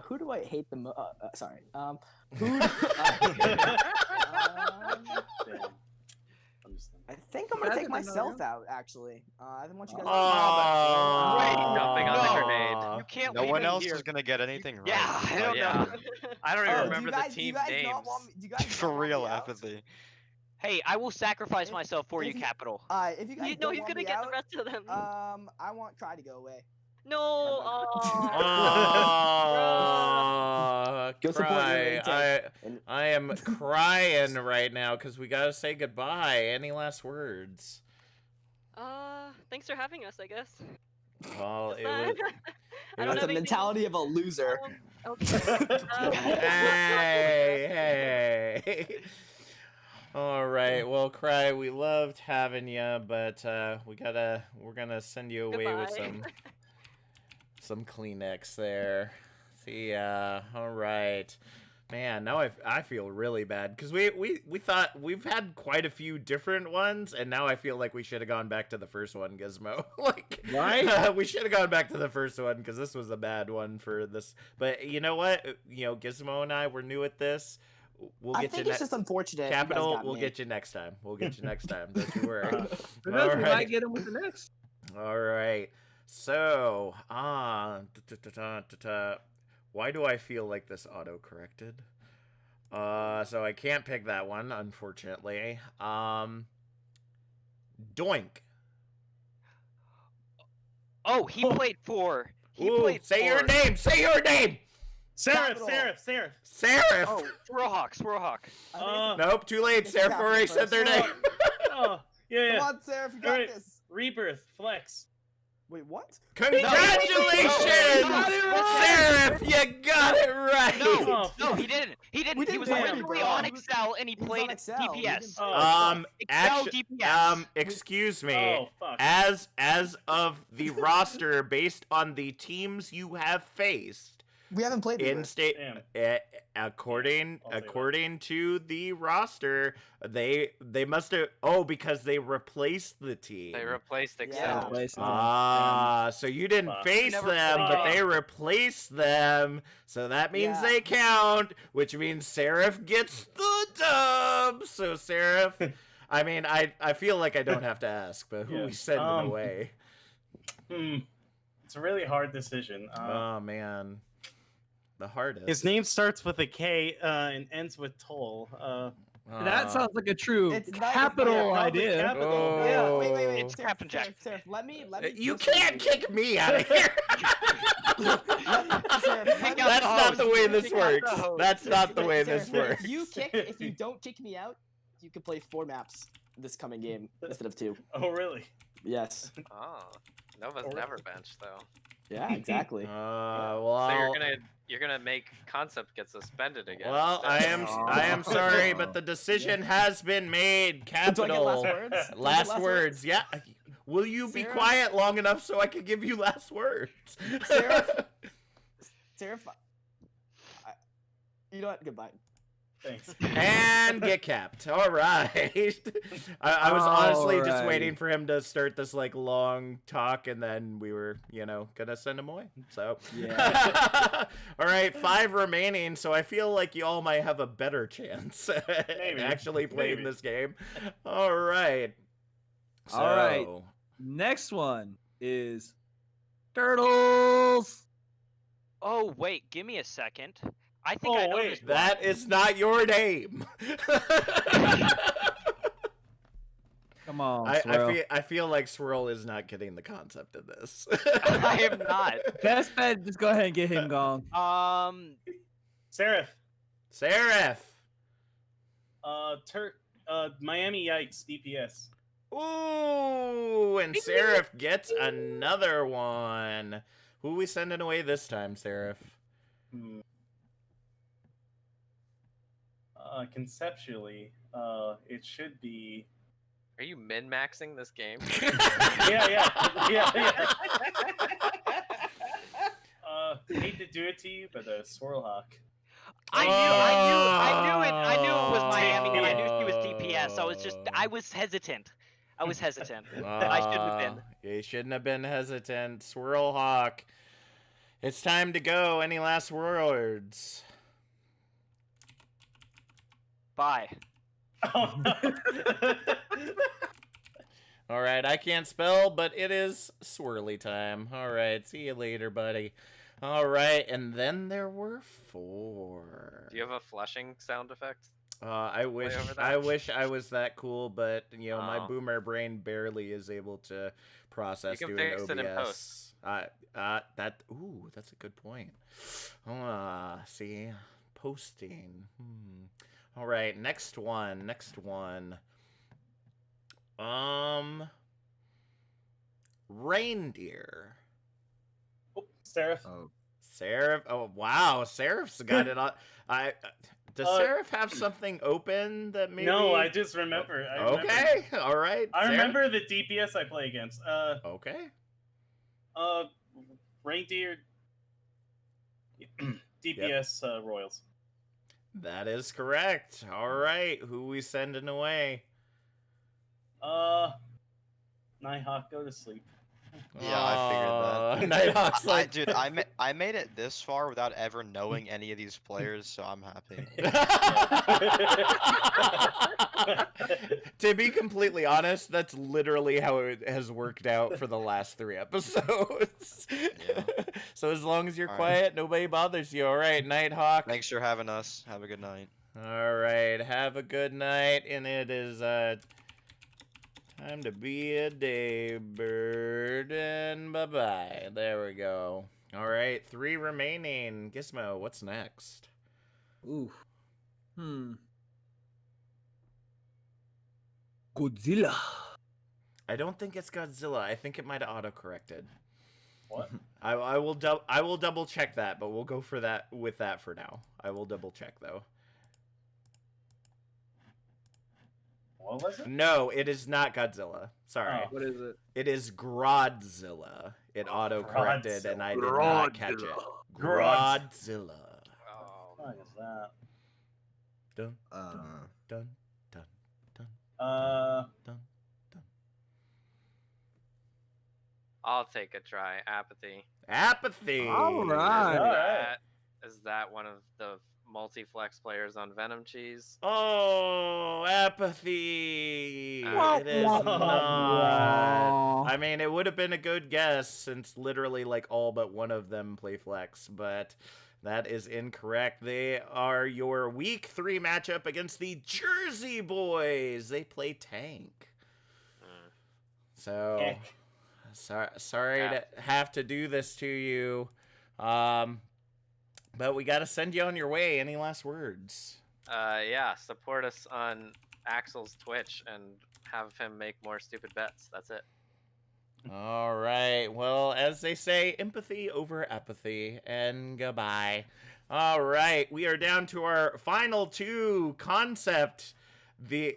B: Who do I hate the most? Sorry. I think I'm gonna take myself out. Actually, I don't want you guys.
J: Jumping on the grenade.
M: You can't.
G: No
M: leave
G: one
M: him
G: else
M: here.
G: is gonna get anything right.
M: Yeah, I don't know.
J: I don't even
B: Oh,
J: remember the team names.
G: For real empathy.
M: Hey, I will sacrifice myself for you, Capital.
B: If you guys
K: You know
B: don't
K: he's
B: want
K: gonna
B: me
K: get
B: out,
K: the rest of them.
B: I want Cry to go away.
K: No.
B: Go support your
A: Cry.
B: main tank.
A: I am crying right now because we gotta say goodbye. Any last words?
K: Thanks for having us, I guess.
A: Well,
K: It's
A: it
K: fine.
A: was.
K: I don't
B: That's
K: have
B: the
K: anything
B: mentality of a loser.
A: Hey. All right. Well, Cry, we loved having you, but we're gonna send you away with
K: Goodbye.
A: some Kleenex there. See ya. All right. Man, now I feel really bad because we thought we've had quite a few different ones, and now I feel like we should have gone back to the first one, Gizmo. Like,
E: Right?
A: we should have gone back to the first one because this was a bad one for this. But you know what? Gizmo and I were new at this. We'll
B: I
A: get
B: think
A: you
B: it's just unfortunate. you guys
A: Capital.
B: got
A: We'll
B: me.
A: get you next time. We'll get you next time. Don't you worry.
E: Who knows? We might get him with the next.
A: All right. So, why do I feel like this auto-corrected? So I can't pick that one, unfortunately. Doink.
M: Oh, he played for.
A: Say your name. Say your name.
N: Seraph.
A: Seraph.
M: Oh, Swirlhawk.
A: Nope, too late. Seraph already said their name.
N: Yeah.
B: Come on, Seraph, you got
N: Alright,
B: this.
N: Rebirth, Flex.
B: Wait, what?
A: Congratulations, Seraph! You got it right.
M: No, he didn't. He didn't. He was originally on Excel and he played DPS.
A: Excel
M: DPS.
A: Excuse me.
N: Oh, fuck.
A: As of the roster, based on the teams you have faced,
B: We haven't played
A: in
B: it.
A: state, according to the roster, they must have. Oh, because they replaced the team.
J: They replaced Excel.
A: So you didn't face them, but they replaced them. So that means they count, which means Seraph gets the dub. So Seraph, I mean, I feel like I don't have to ask, but who we sending away?
N: It's a really hard decision.
A: Oh man. The hardest.
N: His name starts with a K and ends with Toll.
E: That sounds like a true
B: It's
E: capital idea.
N: Capital.
B: Yeah, wait.
M: It's Captain Jack.
B: Seraph, let me.
A: You can't kick me out of here. That's not the way this works. That's not the way this works.
B: If you don't kick me out, you can play 4 maps this coming game instead of 2.
N: Oh, really?
B: Yes.
J: Oh, Nova's never benched though.
B: Yeah, exactly.
A: Well,
J: So you're gonna make Concept get suspended again.
A: Well, I am sorry, but the decision has been made. Capital.
B: Do I get last words?
A: Last words. Yeah. Will you be quiet long enough so I can give you last words?
B: Seraph, you know what? Goodbye.
N: Thanks.
A: And get capped. All right. I was honestly just
E: Alrighty.
A: waiting for him to start this like long talk, and then we were, gonna send him away. So
B: Yeah.
A: All right, 5 remaining. So I feel like you all might have a better chance at actually playing this game. All right. So,
E: All right. Next one is Turtles.
M: Oh wait, give me a second. I think I know this one.
A: That is not your name.
E: Come on,
A: I feel like Swirl is not getting the concept of this.
M: I am not.
E: Best bet, just go ahead and get him gone.
N: Seraph. Miami Yikes DPS.
A: Ooh, and Seraph gets another one. Who are we sending away this time, Seraph?
N: Conceptually, it should be
J: Are you min-maxing this game?
N: yeah. Hate to do it to you, but Swirlhawk.
M: I knew it was Miami, and I knew she was DPS. I was hesitant. I shouldn't have been.
A: You shouldn't have been hesitant. Swirlhawk. It's time to go. Any last words?
M: Bye.
N: Oh, no.
A: All right, I can't spell, but it is swirly time. All right, see you later, buddy. All right, and then there were 4.
J: Do you have a flushing sound effect?
A: I wish I was that cool, but you know my boomer brain barely is able to process
J: You can
A: doing
J: fix
A: OBS.
J: it in post.
A: That's a good point. See, posting. All right, next one. Reindeer.
N: Oh, Seraph.
A: Seraph. Oh wow, Seraph's got it on. Does Seraph have something open that maybe?
N: No, I just remember.
A: Okay, all right.
N: I
A: Seraph?
N: remember the DPS I play against.
A: Okay.
N: Reindeer. DPS Royals.
A: That is correct. All right, who we sending away?
N: Nighthawk, go to sleep.
G: Yeah, I figured that.
A: Nighthawk's like,
G: dude, I made it this far without ever knowing any of these players, so I'm happy.
A: To be completely honest, that's literally how it has worked out for the last 3 episodes.
G: Yeah.
A: So as long as you're
G: All right.
A: quiet, nobody bothers you. All right, Nighthawk.
G: Thanks for having us. Have a good night.
A: All right, have a good night, and it is time to be a day bird, and bye-bye. There we go. All right, 3 remaining. Gizmo, what's next?
E: Ooh. Godzilla.
A: I don't think it's Godzilla. I think it might have auto-corrected.
N: What?
A: I will double check that, but we'll go for that with that for now. I will double check though.
N: What was it?
A: No, it is not Godzilla. Sorry.
N: Oh.
E: What is it?
A: It is Grodzilla. It auto-corrected, and I did not catch it. Grodzilla.
N: What is that?
A: Dun, dun, dun, dun, dun.
J: I'll take a try. Apathy.
A: Apathy.
E: All right.
J: Is that one of the multi-flex players on Venom Cheese?
A: Oh, apathy.
J: It
A: is not. I mean, it would have been a good guess since literally like all but one of them play flex, but that is incorrect. They are your week 3 matchup against the Jersey Boys. They play tank. So, sorry to have to do this to you. But we got to send you on your way. Any last words?
J: Yeah, support us on Axel's Twitch and have him make more stupid bets. That's it.
A: All right. Well, as they say, empathy over apathy, and goodbye. All right. We are down to our final 2 concept.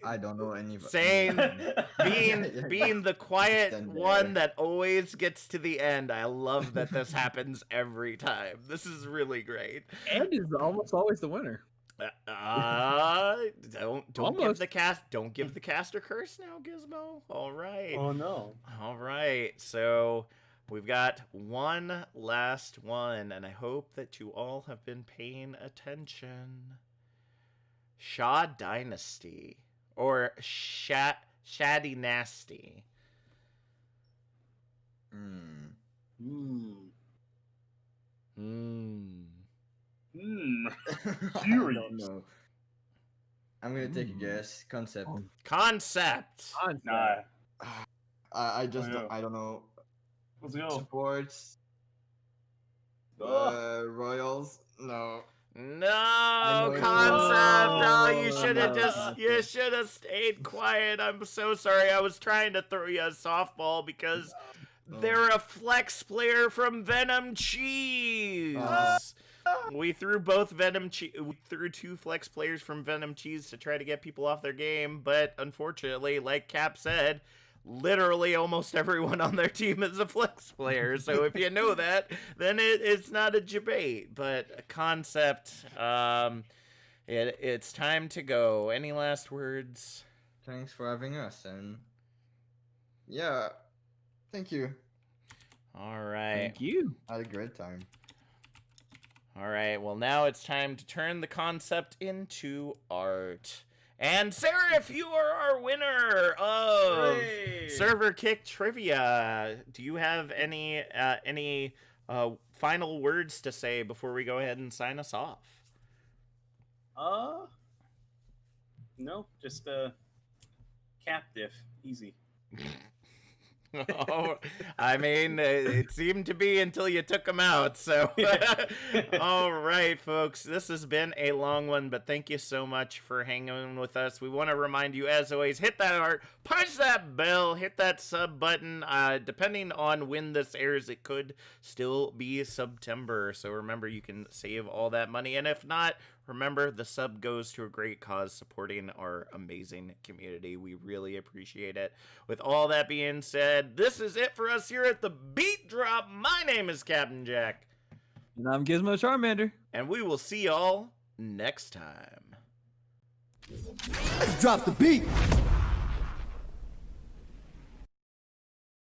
H: I don't know any.
A: Saying, being the quiet one that always gets to the end. I love that this happens every time. This is really great.
E: And is almost always the winner.
A: Don't give the caster curse now, Gizmo. All right.
N: Oh no.
A: All right. So we've got one last one, and I hope that you all have been paying attention. Shaw Dynasty or Shaddy Nasty.
H: Curious. I don't know. I'm gonna take a guess. Concept.
A: Concept.
N: Nah.
H: I just I don't know.
N: Let's go.
H: Supports. Royals. No.
A: No, Concept. No, you should have stayed quiet. I'm so sorry. I was trying to throw you a softball because they're a flex player from Venom Cheese. We threw both we threw 2 flex players from Venom Cheese to try to get people off their game, but unfortunately, like Cap said, literally almost everyone on their team is a flex player. So if you know that, then it's not a debate, but a concept. It's time to go. Any last words?
H: Thanks for having us, and yeah, thank you.
A: All right.
E: Thank you.
H: I had a great time.
A: All right, well, now it's time to turn the concept into art. And Seraph, you are our winner of Server Kick Trivia. Do you have any final words to say before we go ahead and sign us off?
N: No, just cap diff, easy.
A: Oh, I mean, it seemed to be until you took them out. So, all right, folks, this has been a long one, but thank you so much for hanging with us. We want to remind you, as always, hit that heart, punch that bell, hit that sub button. Depending on when this airs, it could still be September. So remember, you can save all that money, and if not, remember, the sub goes to a great cause supporting our amazing community. We really appreciate it. With all that being said, this is it for us here at the Beat Drop. My name is Captain Jack.
E: And I'm Gizmo Charmander.
A: And we will see y'all next time.
O: Let's drop the beat.